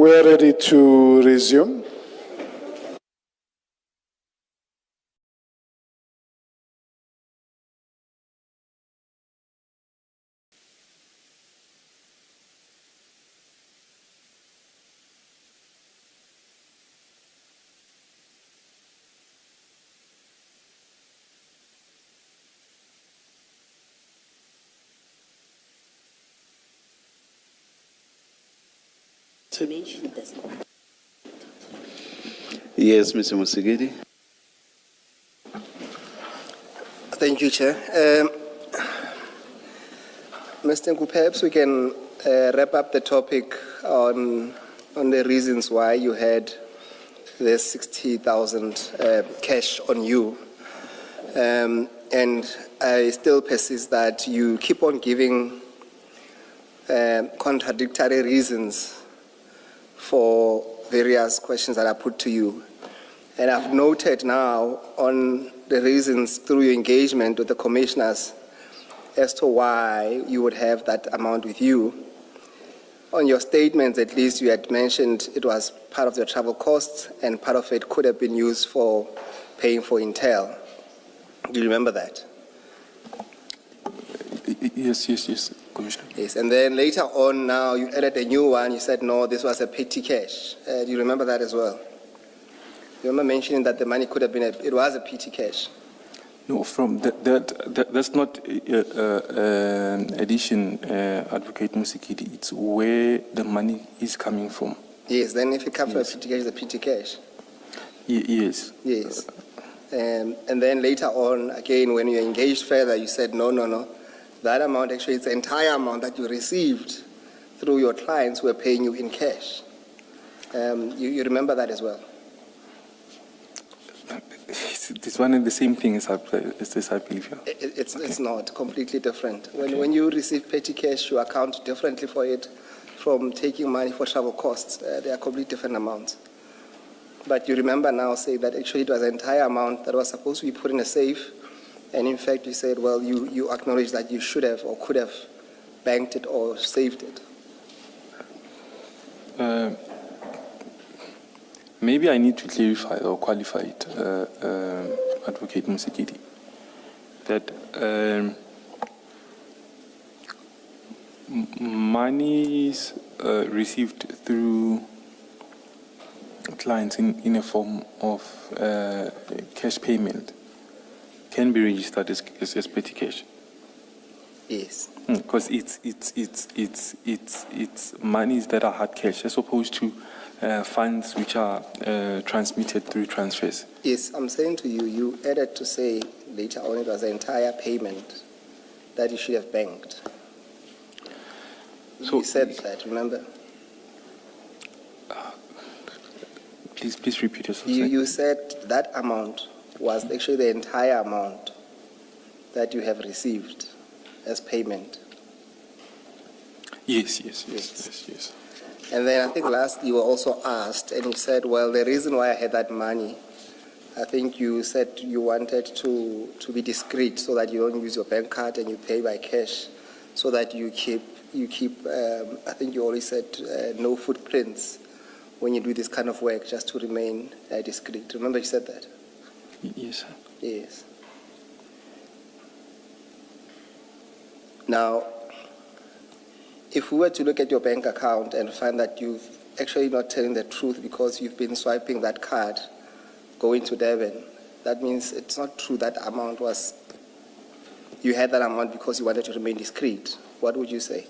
We're ready to resume. Yes, Mr. Musigidi. Thank you, Chair. Mr. Nku, perhaps we can wrap up the topic on the reasons why you had the 60,000 cash on you. And I still persist that you keep on giving contradictory reasons for various questions that I put to you. And I've noted now on the reasons through your engagement with the commissioners as to why you would have that amount with you. On your statements, at least, you had mentioned it was part of your travel costs and part of it could have been used for paying for Intel. Do you remember that? Yes, Commissioner. Yes, and then later on now you added a new one. You said, no, this was a petty cash. Do you remember that as well? You remember mentioning that the money could have been, it was a petty cash. No, from that's not an addition, Advocate Musikidi. It's where the money is coming from. Yes, then if it comes from a petty cash, it's a petty cash. Yes. Yes. And then later on, again, when you engaged further, you said, no. That amount, actually, it's the entire amount that you received through your clients who were paying you in cash. You remember that as well? It's one and the same thing as this, I believe. Yeah. It's not completely different. When you receive petty cash, you account differently for it from taking money for travel costs. They are completely different amounts. But you remember now saying that actually it was the entire amount that was supposed to be put in a safe. And in fact, you said, well, you acknowledge that you should have or could have banked it or saved it. Maybe I need to clarify or qualify it, Advocate Musikidi, that monies received through clients in a form of cash payment can be registered as petty cash. Yes. Because it's monies that are hard cash as opposed to funds which are transmitted through transfers. Yes, I'm saying to you, you added to say later on it was the entire payment that you should have banked. So you said that, remember? Please repeat yourself. You said that amount was actually the entire amount that you have received as payment. Yes. And then I think last you were also asked, and you said, well, the reason why I had that money, I think you said you wanted to be discreet so that you don't use your bank card and you pay by cash, so that you keep. I think you always said no footprints when you do this kind of work, just to remain discreet. Remember you said that? Yes, sir. Yes. Now, if we were to look at your bank account and find that you've actually not telling the truth because you've been swiping that card going to Durban, that means it's not true that amount was, you had that amount because you wanted to remain discreet. What would you say?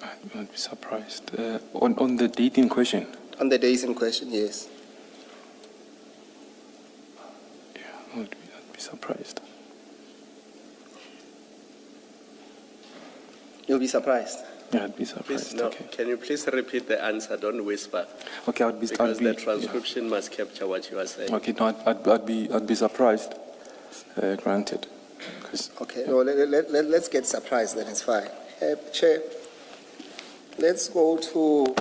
I would be surprised. On the date in question? On the days in question, yes. Yeah, I'd be surprised. You'll be surprised. Yeah, I'd be surprised. Please, no, okay. Can you please repeat the answer? Don't whisper. Okay, Because the transcription must capture what you are saying. Okay, no, I'd be surprised. Granted. Okay, no, let's get surprised, then it's fine. Chair, let's go to,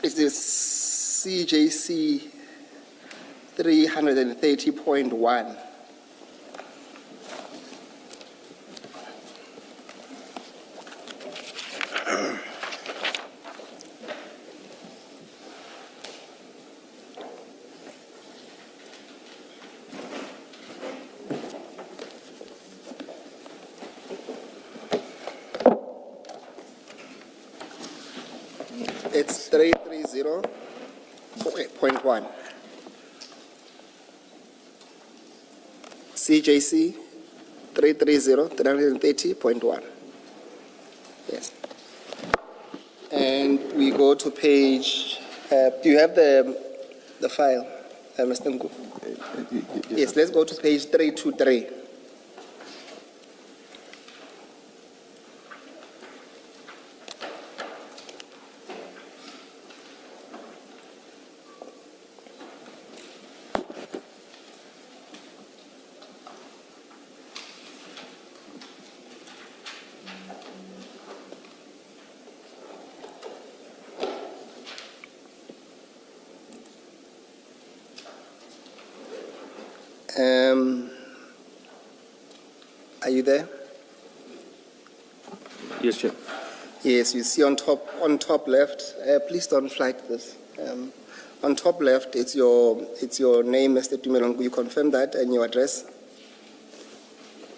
is this CJC 330.1. It's 330.1. CJC 330.1. Yes. And we go to page, do you have the file, Mr. Nku? Yes, let's go to page 323. Are you there? Yes, Chair. Yes, you see on top left. Please don't flag this. On top left, it's your name, Mr. Tumelong. You confirm that, and your address.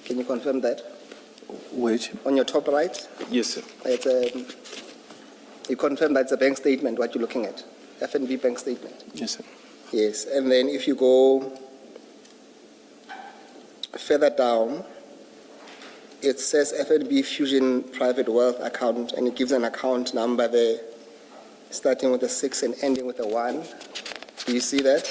Can you confirm that? Wait. On your top right, Yes, sir. it's you confirm that's a bank statement. What you're looking at, FNB bank statement. Yes, sir. Yes, and then if you go further down, it says FNB Fusion Private Wealth Account, and it gives an account number there, starting with a 6 and ending with a 1. Do you see that?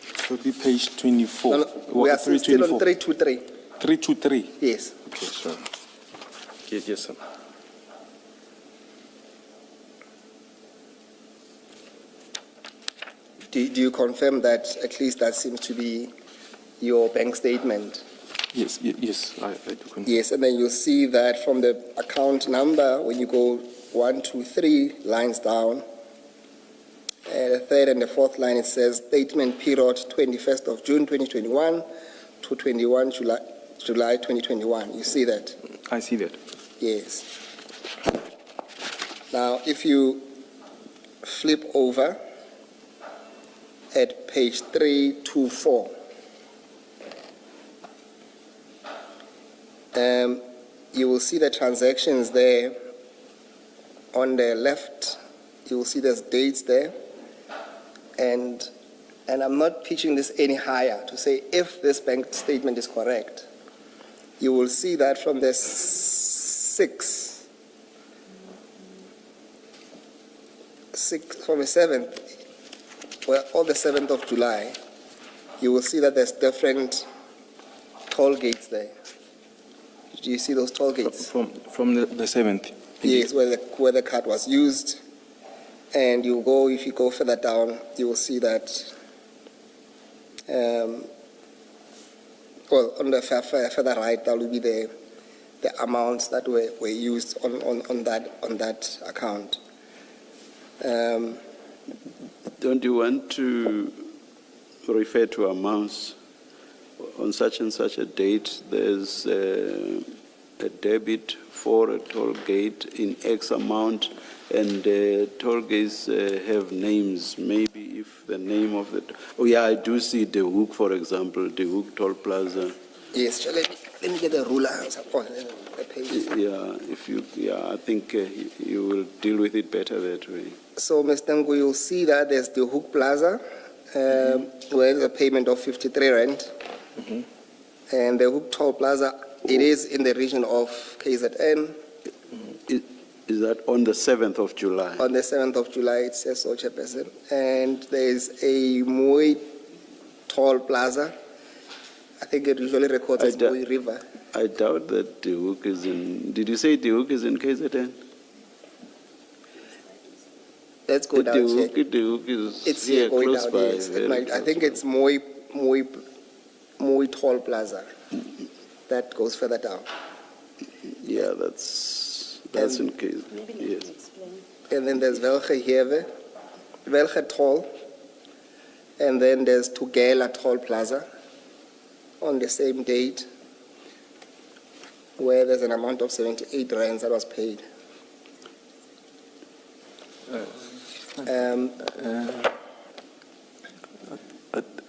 It will be page 24. No, we are still on 323. 323. Yes. Okay, sir. Yes, sir. Do you confirm that at least that seems to be your bank statement? Yes, yes, I do confirm. Yes, and then you'll see that from the account number, when you go 1, 2, 3 lines down, and the third and the fourth line, it says statement period 21st of June 2021 to 21 July 2021. You see that? I see that. Yes. Now, if you flip over at page 324, you will see the transactions there. On the left, you will see there's dates there. And I'm not pitching this any higher to say if this bank statement is correct. You will see that from the 7th, well, all the 7th of July, you will see that there's different toll gates there. Do you see those toll gates? From the 7th? Yes, where the card was used. And if you go further down, you will see that, on the further right, that will be the amounts that were used on that account. Don't you want to refer to amounts? On such and such a date, there's a debit for a toll gate in X amount, and toll gates have names. Maybe if the name of the... Oh, yeah, I do see De Hoek, for example, De Hoek Toll Plaza. Yes, so let me get a ruler. The page. I think you will deal with it better that way. So, Mr. Ngu, you'll see that there's the Hook Plaza, where there's a payment of 53 rand. And the Hook Toll Plaza, it is in the region of KZN. Is that on the 7th of July? On the 7th of July, it says so, Chairperson. And there's a Moy Toll Plaza. I think it usually records as Moy River. I doubt that De Hoek is in... Did you say De Hoek is in KZN? Let's go down, check. De Hoek is It's here going close down, by. yes. I think it's Moy Toll Plaza. That goes further down. Yeah, that's in case. Yes. And then there's Welge Toll. And then there's Tugela Toll Plaza on the same date, where there's an amount of 78 rands that was paid.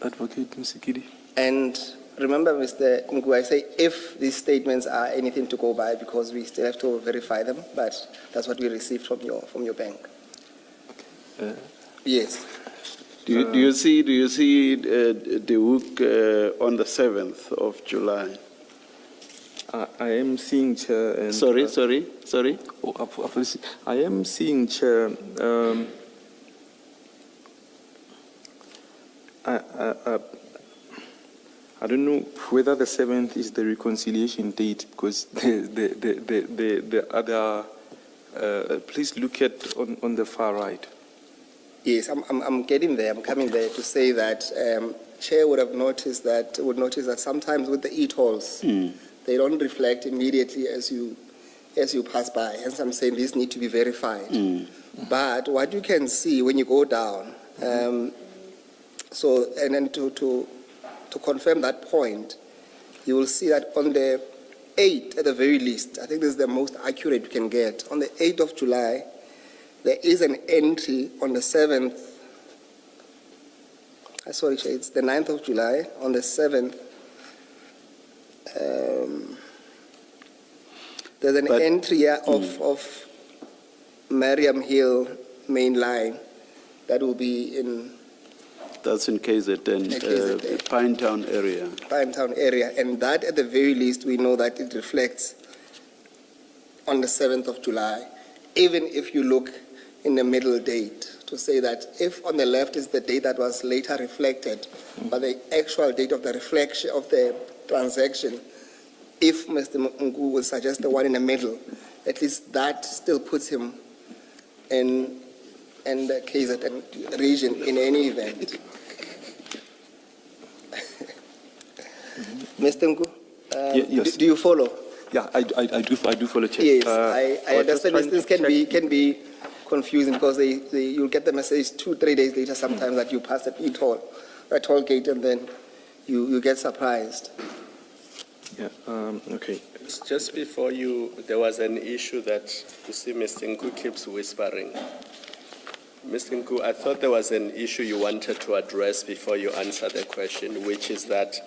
Advocate Msikidi. And remember, Mr. Ngu, I say if these statements are anything to go by, because we still have to verify them, but that's what we received from your bank. Yes. Do you see the hook on the 7th of July? I am seeing, Chair. And, Sorry. Oh, apologies. I am seeing, Chair. I don't know whether the 7th is the reconciliation date, because the other. Please look at on the far right. Yes, I'm getting there. I'm coming there to say that Chair would notice that sometimes with the e-tolls, they don't reflect immediately as you pass by. Hence, I'm saying these need to be verified. But what you can see when you go down, and then to confirm that point, you will see that on the 8th, at the very least, I think this is the most accurate we can get. On the 8th of July, there is an entry on the 7th. Sorry, it's the 9th of July. On the 7th, there's an entry here of Mariam Hill main line that will be in. That's in KZN, Pinetown area. Pinetown area, and that at the very least we know that it reflects on the 7th of July, even if you look in the middle date to say that if on the left is the date that was later reflected, but the actual date of the reflection of the transaction, if Mr. Ngu would suggest the one in the middle, at least that still puts him in the KZN region in any event. Mr. Ngu, yes. do you follow? Yeah, I do follow, Chair. Yes, I understand these things can be confusing because you'll get the message 2-3 days later sometimes that you passed a toll gate, and then you get surprised. Yeah. Okay. Just before there was an issue that, you see, Mr. Nku keeps whispering. Mr. Nku, I thought there was an issue you wanted to address before you answer the question, which is that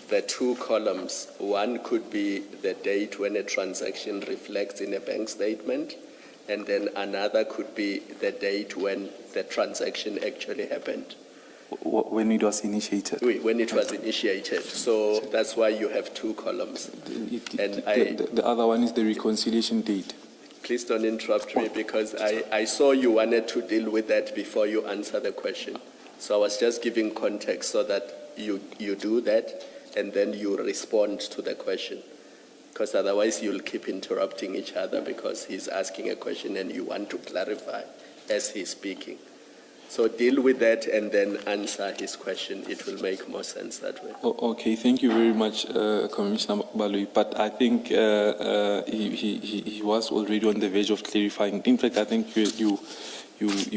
the two columns, one could be the date when a transaction reflects in a bank statement, and then another could be the date when the transaction actually happened. When it was initiated. When it was initiated. So that's why you have two columns. The other one is the reconciliation date. Please don't interrupt me, because I saw you wanted to deal with that before you answer the question. So I was just giving context so that you do that and then you respond to the question. Because otherwise you'll keep interrupting each other because he's asking a question and you want to clarify as he's speaking. So deal with that and then answer his question. It will make more sense that way. Okay, thank you very much, Commissioner Balui. But I think he was already on the verge of clarifying. In fact, I think you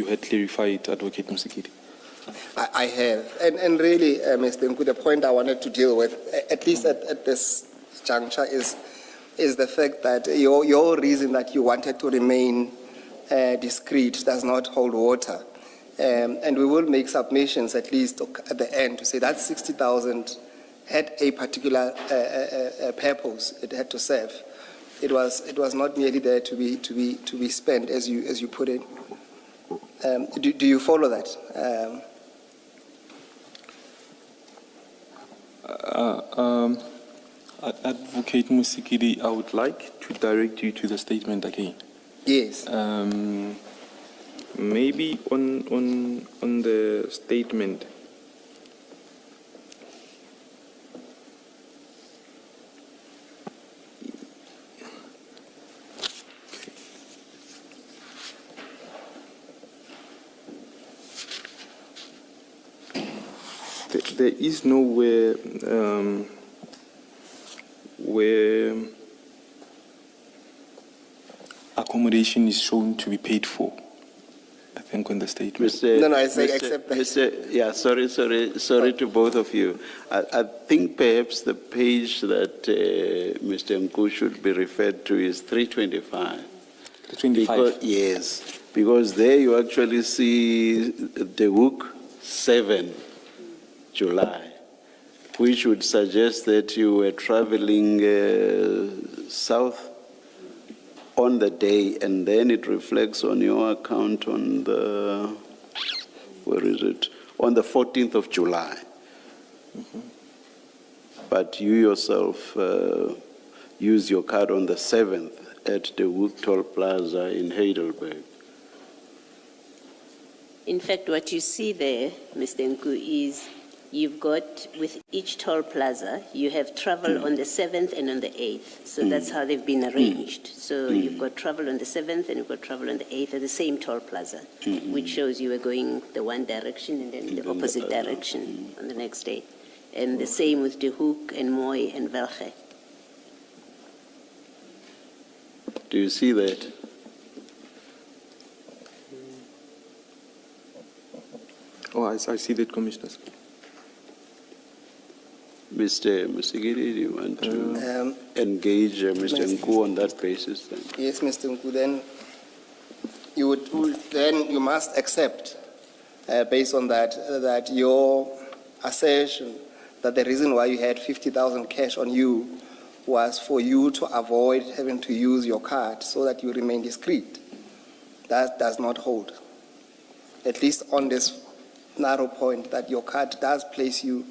had clarified, Advocate Musikidi. I have. And really, Mr. Nku, the point I wanted to deal with, at least at this juncture, is the fact that your reason that you wanted to remain discreet does not hold water. And we will make submissions at least at the end to say that 60,000 had a particular purpose it had to serve. It was not merely there to be spent as you put it. Do you follow that? Advocate Musikidi, I would like to direct you to the statement again. Yes. Maybe on the statement. There is nowhere where accommodation is shown to be paid for. I think on the statement. No, I say accept that. Yeah, sorry to both of you. I think perhaps the page that Mr. Nku should be referred to is 325. 325? Yes, because there you actually see the hook 7 July, which would suggest that you were traveling south on the day, and then it reflects on your account on the, where is it? On the 14th of July. But you yourself use your card on the 7th at the Wood Toll Plaza in Heidelberg. In fact, what you see there, Mr. Nku, is you've got, with each toll plaza, you have travel on the 7th and on the 8th. So that's how they've been arranged. So you've got travel on the 7th and you've got travel on the 8th at the same toll plaza, which shows you were going the one direction and then the opposite direction on the next day. And the same with De Hoek and Moy and Velge. Do you see that? Oh, I see that, Commissioners. Mr. Musigiri, do you want to engage Mr. Nku on that basis then? Yes, Mr. Nku, then you must accept, based on that your assertion that the reason why you had 50,000 cash on you was for you to avoid having to use your card so that you remain discreet. That does not hold, at least on this narrow point that your card does place you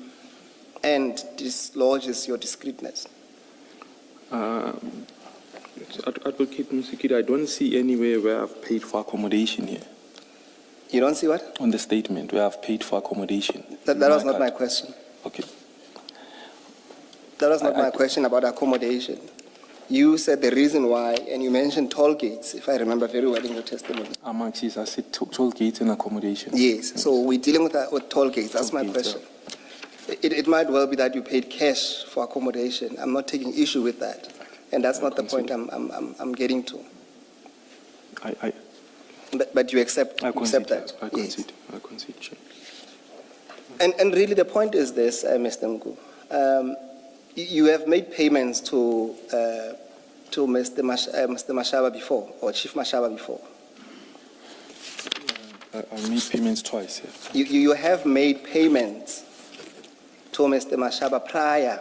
and dislodges your discreetness. Advocate Musikiri, I don't see anywhere where I've paid for accommodation here. You don't see what? On the statement where I've paid for accommodation. That was not my question. Okay. That was not my question about accommodation. You said the reason why, and you mentioned toll gates, if I remember very well in your testimony. Yes, I said toll gates and accommodation. Yes, so we're dealing with toll gates. That's Toll my gates, question. It might well be that you paid cash for accommodation. I'm not taking issue with that. And that's not the point I'm getting to. But you accept that? I concede. Yes. I concede. Sure. And really the point is this, Mr. Nku. You have made payments to Mr. Mashaba before, or Chief Mashaba before. I made payments twice, yeah. You have made payments to Mr. Mashaba prior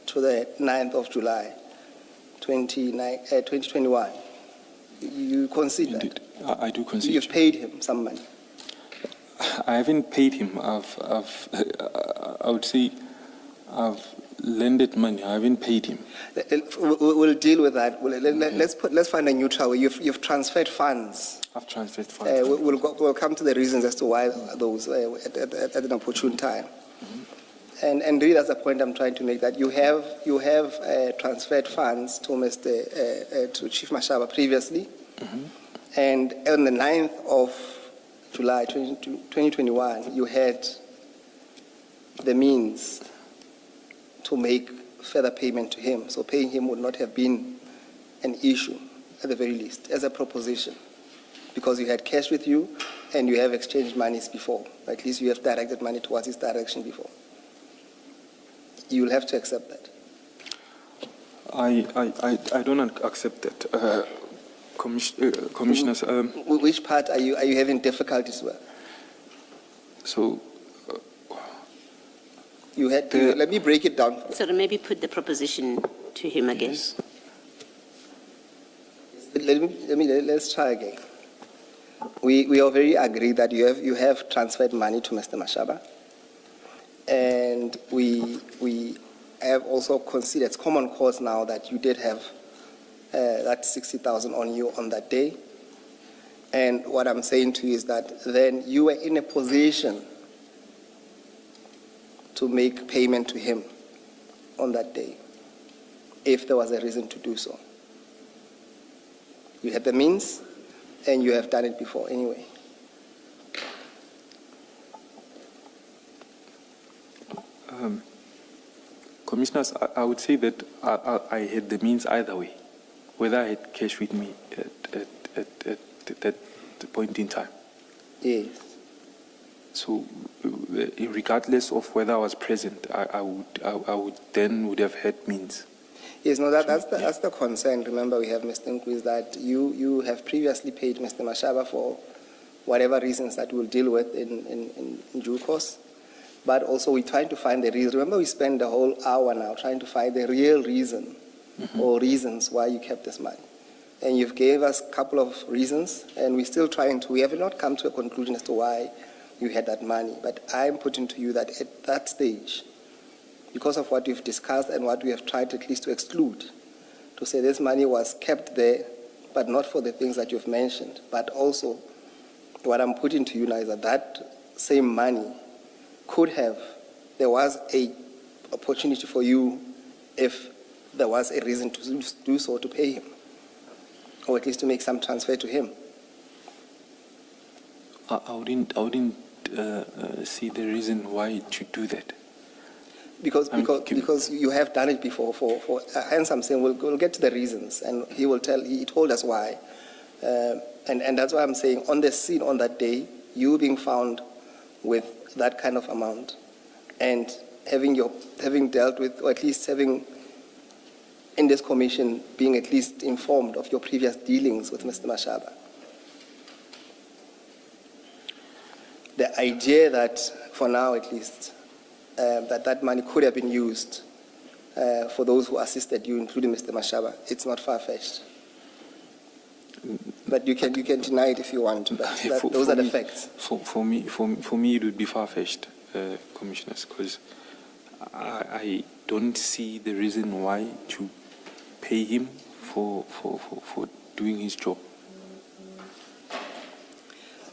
to the 9th of July, 2021. You concede Indeed. that? I do concede. You've paid him some money. I haven't paid him. I would say I've lended money. I haven't paid him. We'll deal with that. Let's find a neutral way. You've transferred funds. I've transferred funds. We'll come to the reasons as to why those at an opportune time. And really, that's the point I'm trying to make. That you have transferred funds to to Chief Mashaba previously, and on the 9th of July 2021, you had the means to make further payment to him. So paying him would not have been an issue, at the very least, as a proposition, because you had cash with you and you have exchanged monies before. At least you have directed money towards his direction before. You will have to accept that. I don't accept that. Commissioners. Which part are you having difficulties with? So. You had to, let me break it down. So maybe put the proposition to him again. Yes. Let's try again. We are very agreed that you have transferred money to Mr. Mashaba, and we have also considered, it's common cause now that you did have that 60,000 on you on that day. And what I'm saying to you is that then you were in a position to make payment to him on that day, if there was a reason to do so. You had the means, and you have done it before anyway. Commissioners, I would say that I had the means either way, whether I had cash with me at that point in time. Yes. So, regardless of whether I was present, I would have had means. Yes, no, that's the concern. Remember, we have Mr. Nku, is that you have previously paid Mr. Mashaba for whatever reasons that we'll deal with in due course. But also we're trying to find the reason. Remember, we spent the whole hour now trying to find the real reason or reasons why you kept this money. and you've gave us a couple of reasons, and we're still we have not come to a conclusion as to why you had that money. But I'm putting to you that at that stage, because of what we've discussed and what we have tried at least to exclude, to say this money was kept there, but not for the things that you've mentioned, but also what I'm putting to you now is that same money there was a opportunity for you if there was a reason to do so, to pay him, or at least to make some transfer to him. I wouldn't see the reason why to do that. Because you have done it before. Hence, I'm saying we'll get to the reasons, and he told us why, and that's why I'm saying on the scene on that day, you being found with that kind of amount, and having dealt with, or at least having in this commission being at least informed of your previous dealings with Mr. Mashaba. The idea that, for now at least, that money could have been used for those who assisted you, including Mr. Mashaba, it's not far-fetched. But you can deny it if you want, but those are the facts. For me, it would be far-fetched, commissioners, because I don't see the reason why to pay him for doing his job.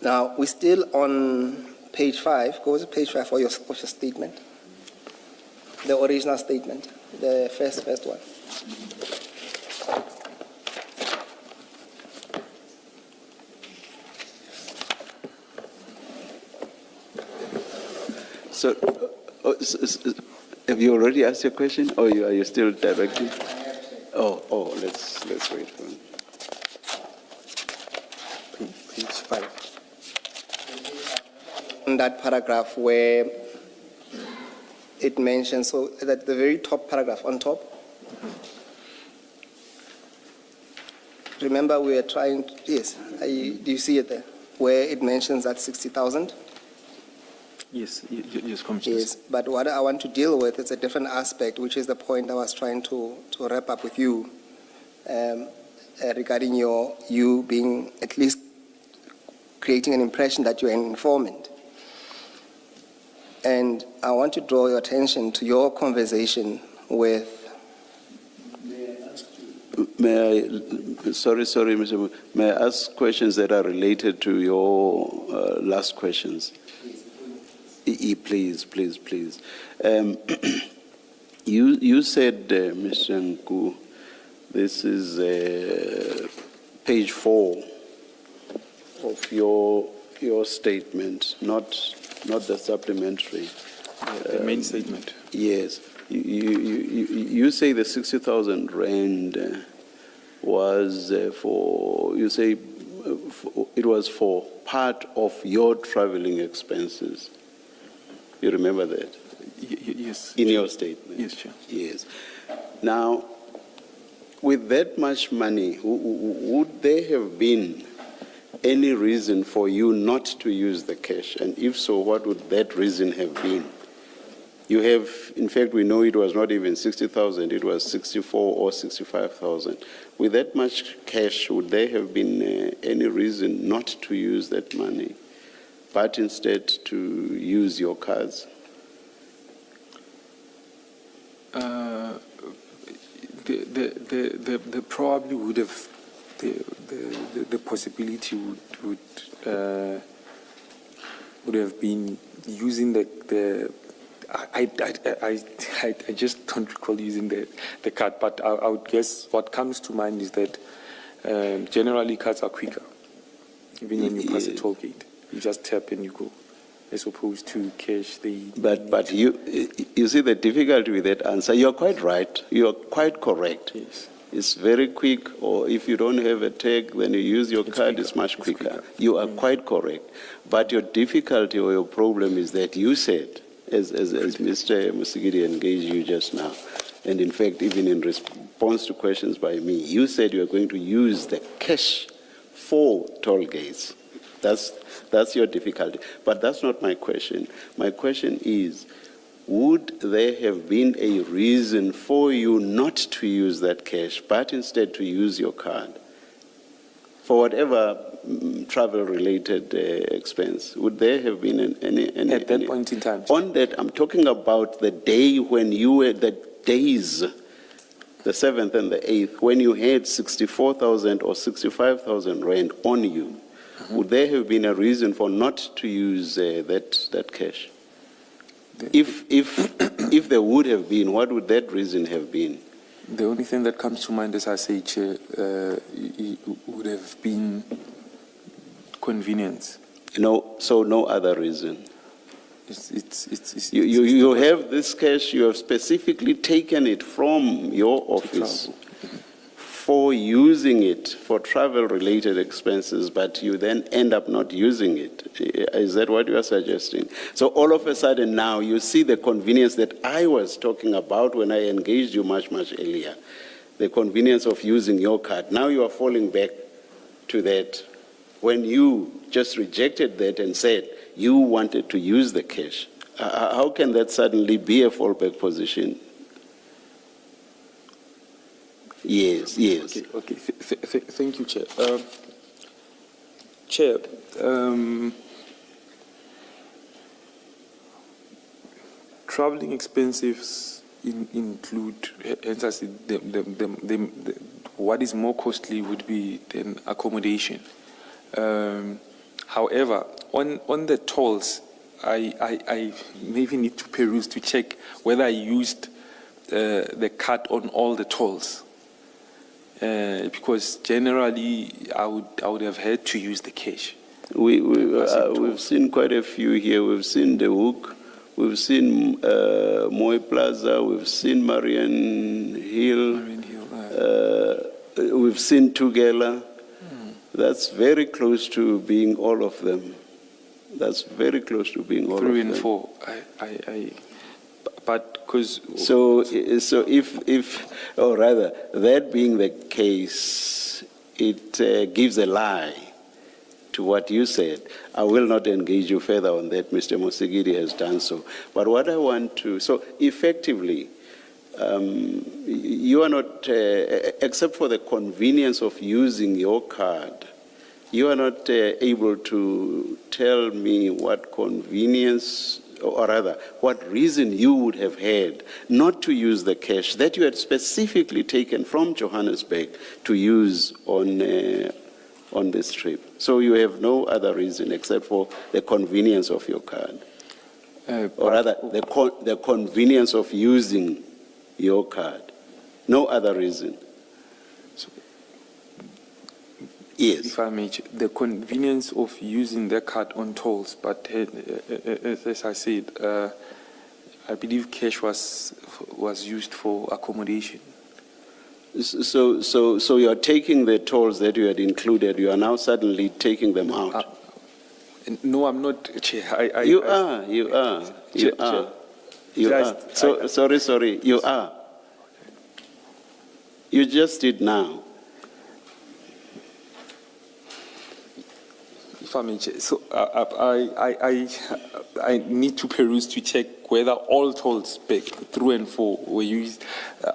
Now, we're still on page 5. Go to page 5 for your statement. The original statement, the first one. So, have you already asked your question, or are you still directing? Oh, let's wait for it. Page 5. In that paragraph where it mentions, so that the very top paragraph on top, remember we are trying, yes, do you see it there, where it mentions that 60,000? Yes, commissioners. Yes, but what I want to deal with is a different aspect, which is the point I was trying to wrap up with you regarding you being at least creating an impression that you're an informant. And I want to draw your attention to your conversation with... Sorry, Mr. May I ask questions that are related to your last questions? Please. You said, Mr. Nku, this is page 4 of your statement, not the supplementary. The main statement. Yes. You say the 60,000 rand was for, you say it was for part of your traveling expenses. You remember that? Yes. In your statement? Yes, Chair. Yes. Now, with that much money, would there have been any reason for you not to use the cash? And if so, what would that reason have been? You have, in fact, we know it was not even 60,000, it was 64 or 65,000. With that much cash, would there have been any reason not to use that money, but instead to use your cards? There probably would have, the possibility would have been using I just don't recall using the card, but I would guess what comes to mind is that generally cards are quicker. Even when you pass a toll gate, you just tap and you go, as opposed to cash. But you see the difficulty with that answer. You're quite right. You're quite correct. Yes. It's very quick, or if you don't have a tag, then you use your card, it's much quicker. You are quite correct. But your difficulty or your problem is that you said, as Mr. Musigiri engaged you just now, and in fact, even in response to questions by me, you said you are going to use the cash for toll gates. That's your difficulty. But that's not my question. My question is, would there have been a reason for you not to use that cash, but instead to use your card? for whatever travel-related expense? Would there have been any At that point in time, On that, I'm talking about the day when you were, the days, the 7th and the 8th, when you had 64,000 or 65,000 rand on you. Would there have been a reason for not to use that cash? If there would have been, what would that reason have been? the only thing that comes to mind, as I say, Chair, it would have been convenience. So no other reason. You it's have this cash, you have specifically taken it from your office travel. for using it for travel-related expenses, but you then end up not using it. Is that what you are suggesting? So all of a sudden now you see the convenience that I was talking about when I engaged you much, much earlier, the convenience of using your card. Now you are falling back to that when you just rejected that and said you wanted to use the cash. How can that suddenly be a fallback position? Yes. Okay. Thank you, Chair. Chair, traveling expenses include, hence I said, what is more costly would be then accommodation. However, on the tolls, I maybe need to peruse to check whether I used the card on all the tolls. Because generally, I would have had to use the cash. We've seen quite a few here. We've seen the Hook, we've seen Moy Plaza, we've seen Marian Hill, we've seen Tugela. That's very close to being all of them. That's very close to being all of them. 3 and 4. But because So if, or rather, that being the case, it gives a lie to what you said. I will not engage you further on that. Mr. Mosigiri has done so. But what I want to, so effectively, you are not, except for the convenience of using your card, you are not able to tell me what convenience, or rather, what reason you would have had not to use the cash that you had specifically taken from Johannesburg to use on this trip. So you have no other reason except for the convenience of your card. Or rather, the convenience of using your card. No other reason. Yes. If I may, the convenience of using the card on tolls, but as I said, I believe cash was used for accommodation. So you are taking the tolls that you had included, you are now suddenly taking them out. No, I'm not, Chair. You are. Sorry, you are. You just did now. If I may, Chair, so I need to peruse to check whether all tolls back 3 and 4 were used.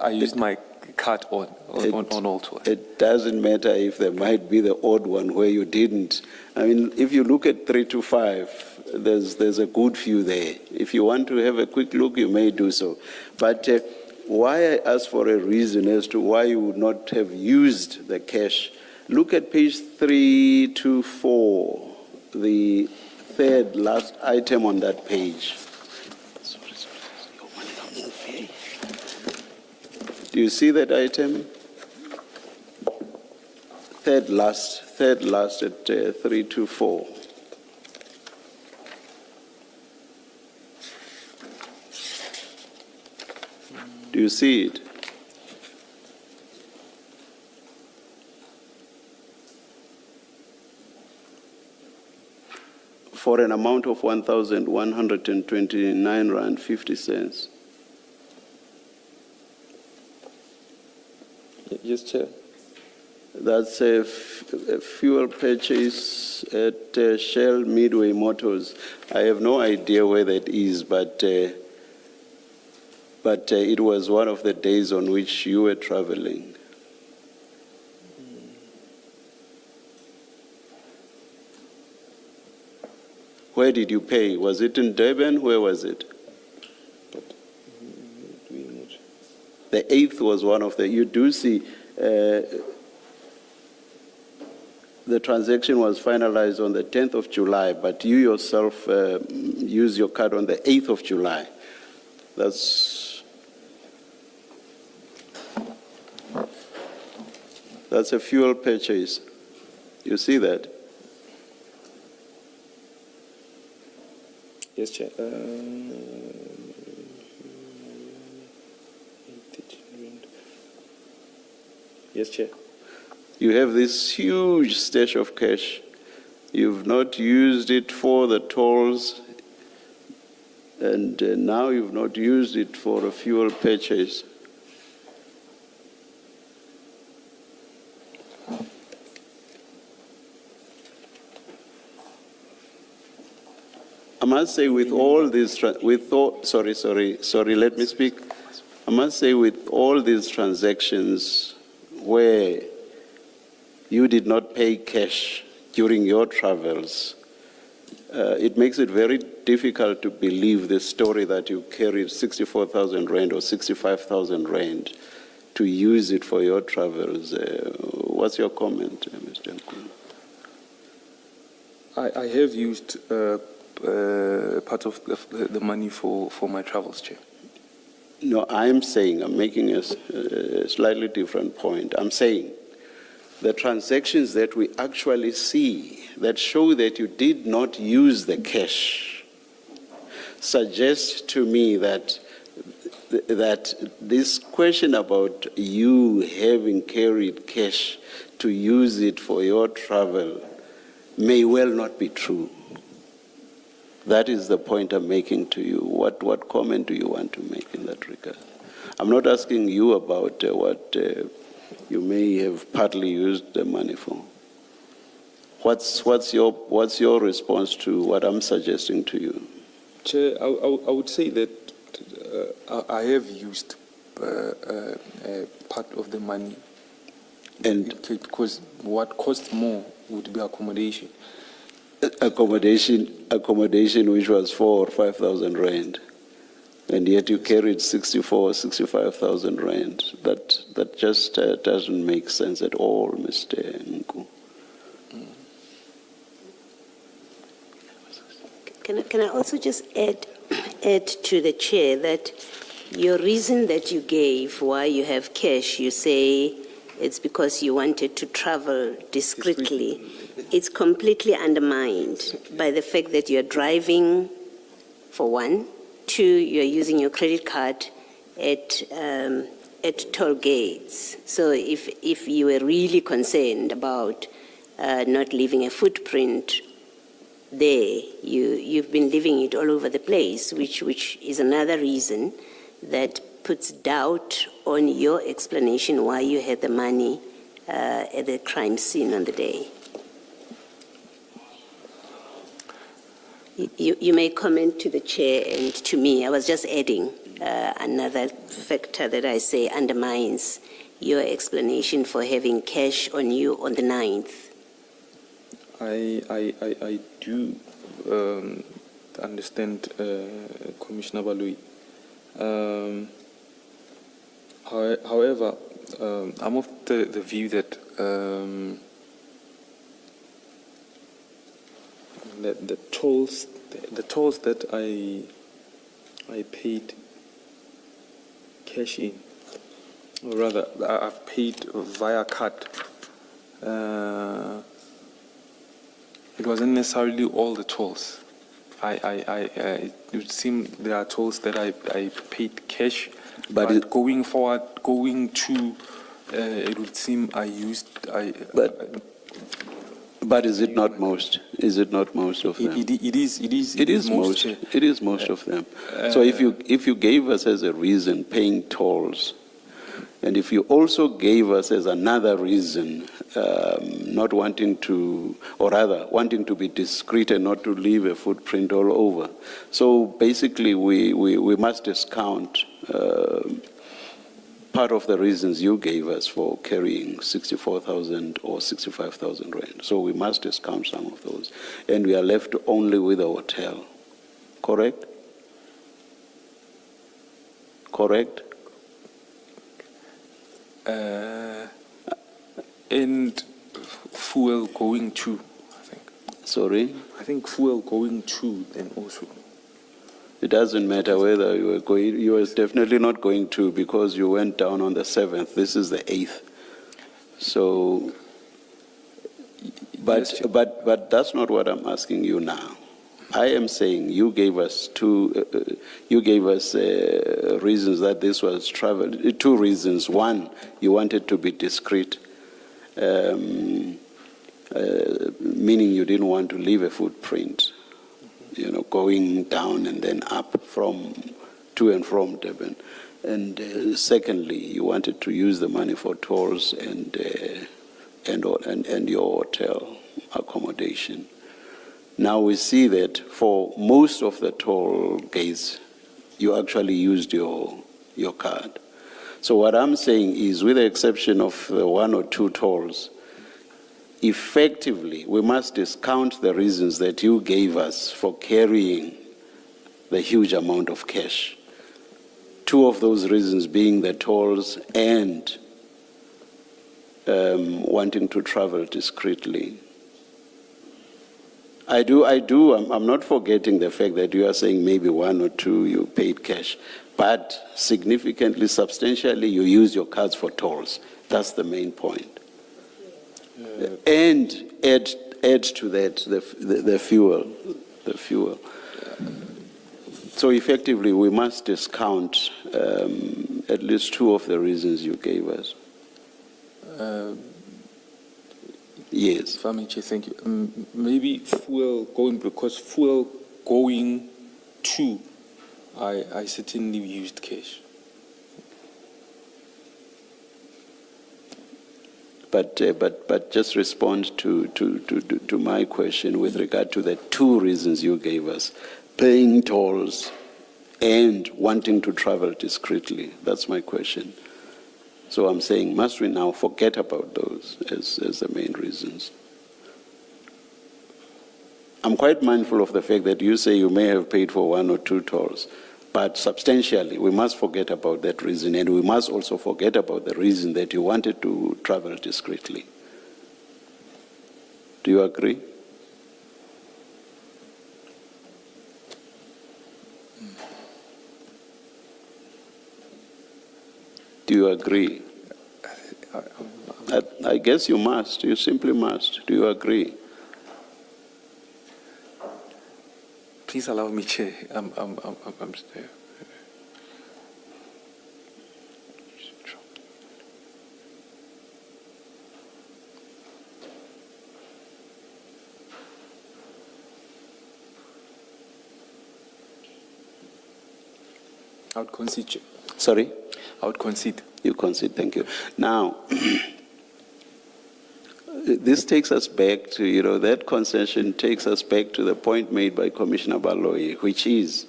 I used my card on all tolls. It doesn't matter if there might be the odd one where you didn't. I mean, if you look at 3 to 5, there's a good few there. If you want to have a quick look, you may do so. But why I ask for a reason as to why you would not have used the cash. Look at page 324, the third last item on that page. Do you see that item? Third last at 324. Do you see it? For an amount of 1,129 rand 50 cents. Yes, Chair. That's a fuel purchase at Shell Midway Motors. I have no idea where that is, but it was one of the days on which you were traveling. Where did you pay? Was it in Durban? Where was it? The 8th was one of the, you do see, the transaction was finalized on the 10th of July, but you yourself used your card on the 8th of July. That's a fuel purchase. You see that? Yes, Chair. Yes, Chair. You have this huge stash of cash. You've not used it for the tolls, and now you've not used it for a fuel purchase. I must say, with all these, let me speak. I must say, with all these transactions where you did not pay cash during your travels, it makes it very difficult to believe the story that you carried 64,000 rand or 65,000 rand to use it for your travels. What's your comment, Mr. Nkulu? I have used part of the money for my travels, Chair. No, I'm making a slightly different point. I'm saying the transactions that we actually see that show that you did not use the cash suggest to me that this question about you having carried cash to use it for your travel may well not be true. That is the point I'm making to you. What comment do you want to make in that regard? I'm not asking you about what you may have partly used the money for. What's your response to what I'm suggesting to you? Chair, I would say that I have used part of the money, And because what costs more would be accommodation. accommodation which was 4,000 or 5,000 rand, and yet you carried 64,000 or 65,000 rand. That just doesn't make sense at all, Mr. Nku. Can I also just add to the chair that your reason that you gave why you have cash, you say it's because you wanted to travel discreetly. It's completely undermined by the fact that you're driving, for one. Two, you're using your credit card at toll gates. So if you were really concerned about not leaving a footprint there, you've been leaving it all over the place, which is another reason that puts doubt on your explanation why you had the money at the crime scene on the day. You may comment to the chair and to me. I was just adding another factor that I say undermines your explanation for having cash on you on the 9th. I do understand Commissioner Balui. However, I'm of the view that the tolls that I paid cash in, or rather I've paid via card. It wasn't necessarily all the tolls. It would seem there are tolls that I paid cash, but going forward, it would seem I used. But is it not most? Is it not most of them? It is most. It is most of them. So if you gave us as a reason paying tolls, and if you also gave us as another reason not wanting to, or rather wanting to be discreet and not to leave a footprint all over. So basically we must discount part of the reasons you gave us for carrying 64,000 or 65,000 rand. So we must discount some of those. And we are left only with a hotel. Correct? Correct? And fuel going to, I think. Sorry? I think fuel going to then also. It doesn't matter whether you were going, you were definitely not going to, because you went down on the 7th. This is the 8th. So, but, Yes, but that's not what I'm asking you now. I am saying you gave us reasons that this was travel. 2 reasons. One, you wanted to be discreet, meaning you didn't want to leave a footprint, you know, going down and then up to and from Durban. And secondly, you wanted to use the money for tolls and your hotel accommodation. Now we see that for most of the toll gates, you actually used your card. So what I'm saying is, with the exception of the 1 or 2 tolls, effectively, we must discount the reasons that you gave us for carrying the huge amount of cash. 2 of those reasons being the tolls and wanting to travel discreetly. I'm not forgetting the fact that you are saying maybe 1 or 2 you paid cash, but significantly, substantially, you use your cards for tolls. That's the main point. And add to that the fuel. So effectively, we must discount at least 2 of the reasons you gave us. Yes. If I may, Chair, thank you. Maybe fuel going, because fuel going to, I certainly used cash. But just respond to my question with regard to the 2 reasons you gave us: paying tolls and wanting to travel discreetly. That's my question. So I'm saying, must we now forget about those as the main reasons? I'm quite mindful of the fact that you say you may have paid for 1 or 2 tolls, but substantially, we must forget about that reason, and we must also forget about the reason that you wanted to travel discreetly. Do you agree? Do you agree? I guess you must. You simply must. Do you agree? Please allow me, Chair. I'm I would concede, Chair. Sorry? I would concede. You concede, thank you. Now, this takes us back to, that concession takes us back to the point made by Commissioner Baloyi, which is,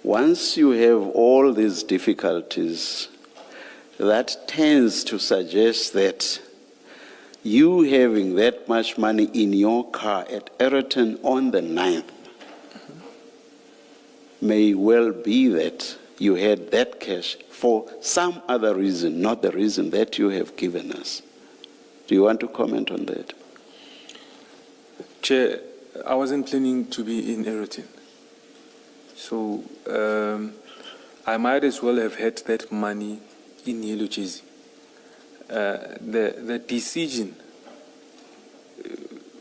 once you have all these difficulties, that tends to suggest that you having that much money in your car at Ayrton on the 9th may well be that you had that cash for some other reason, not the reason that you have given us. Do you want to comment on that? Chair, I wasn't planning to be in Ayrton. So I might as well have had that money in Yellow Jersey. The decision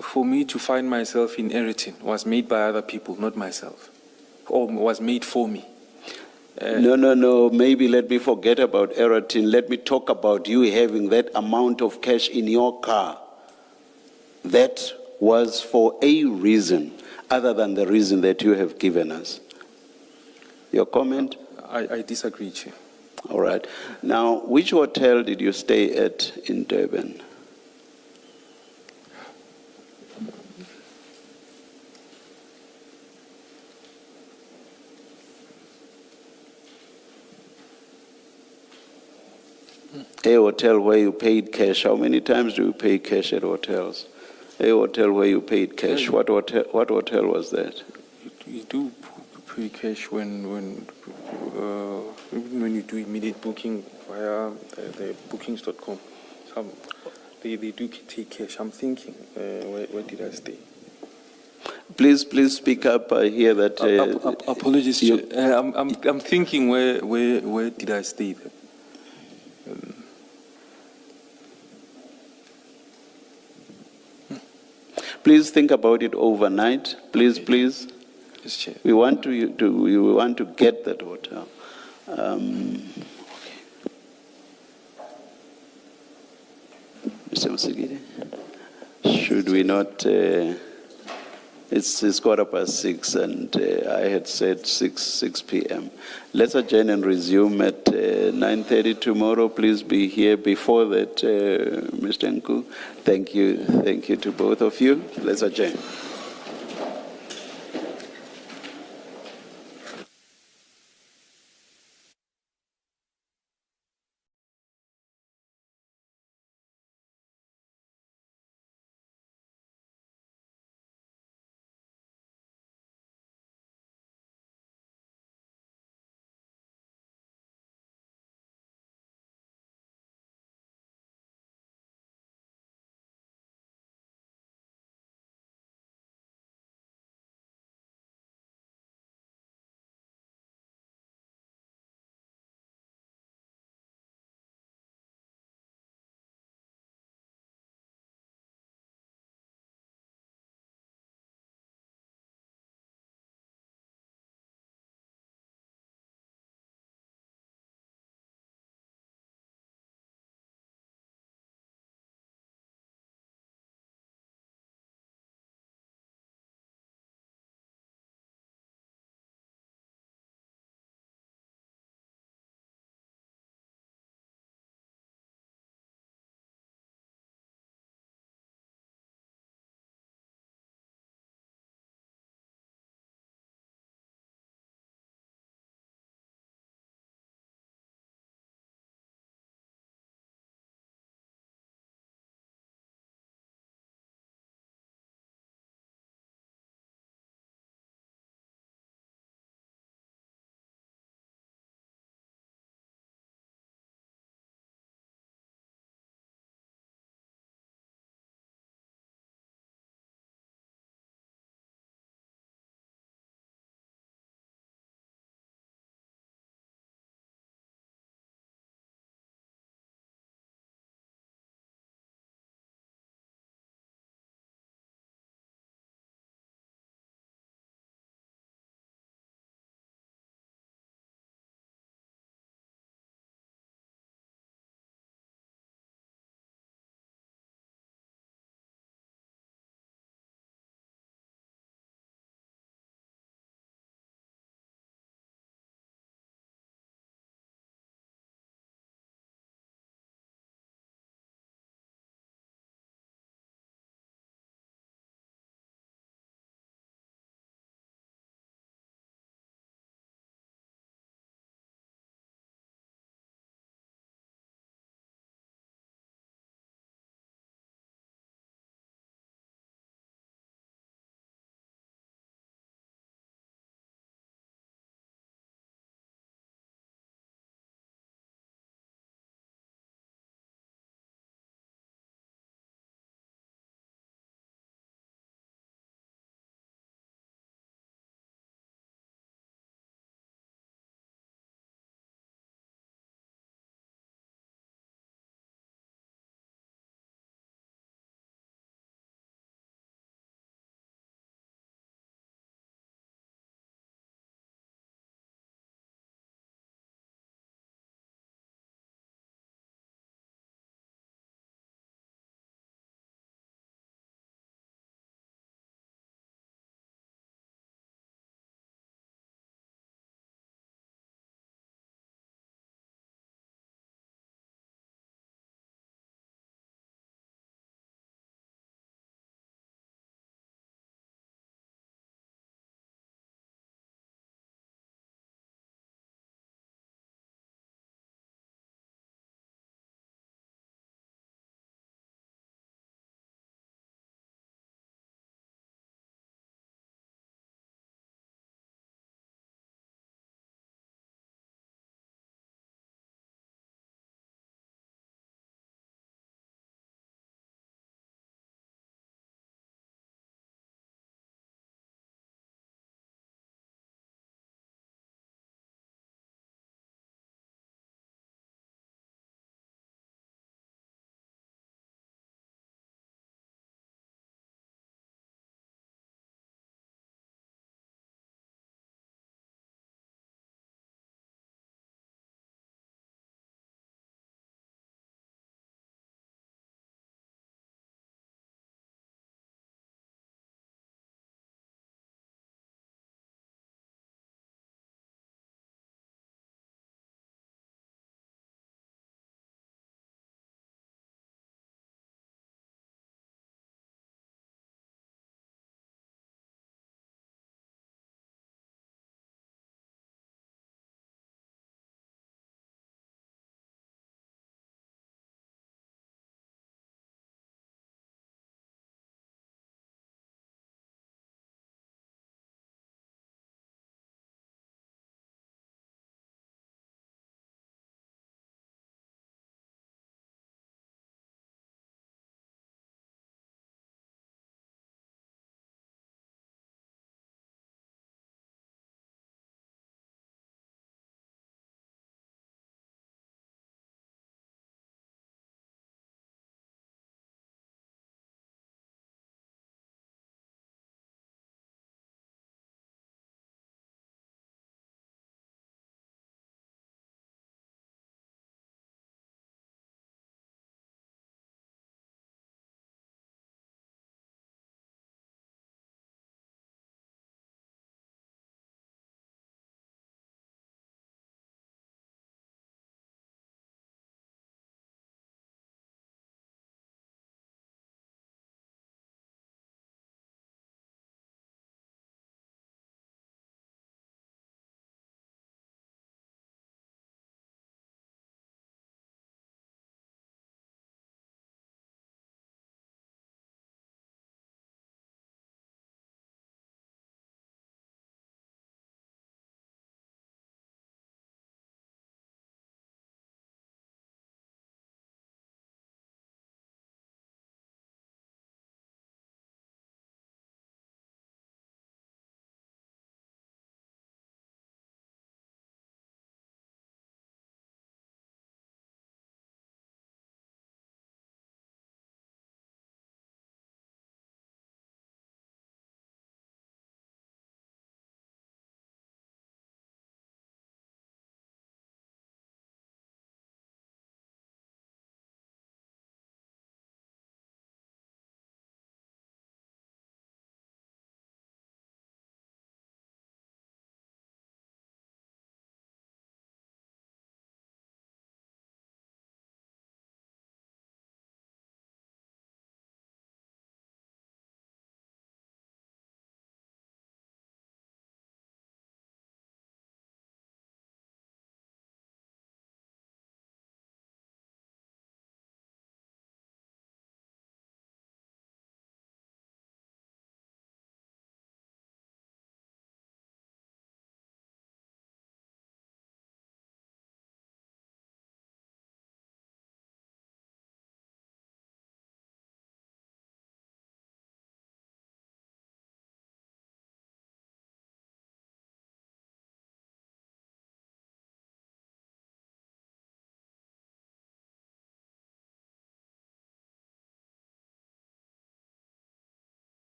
for me to find myself in Ayrton was made by other people, not myself, or was made for me. No. Maybe let me forget about Ayrton. Let me talk about you having that amount of cash in your car. That was for a reason other than the reason that you have given us. Your comment? I disagree, Chair. All right. Now, which hotel did you stay at in Durban? A hotel where you paid cash. How many times do you pay cash at hotels? A hotel where you paid cash. What hotel was that? You do pay cash when you do immediate booking via the bookings.com. They do take cash. I'm thinking, where did I stay? Please speak up. I hear that. Apologies. I'm thinking, where did I stay there? Please think about it overnight. Please. Yes, Chair. We want to get that hotel. Mr. Musigiri, should we not? It's 6:15, and I had said 6 p.m. Let's adjourn and resume at 9:30 tomorrow. Please be here before that, Mr. Nku. Thank you to both of you. Let's adjourn.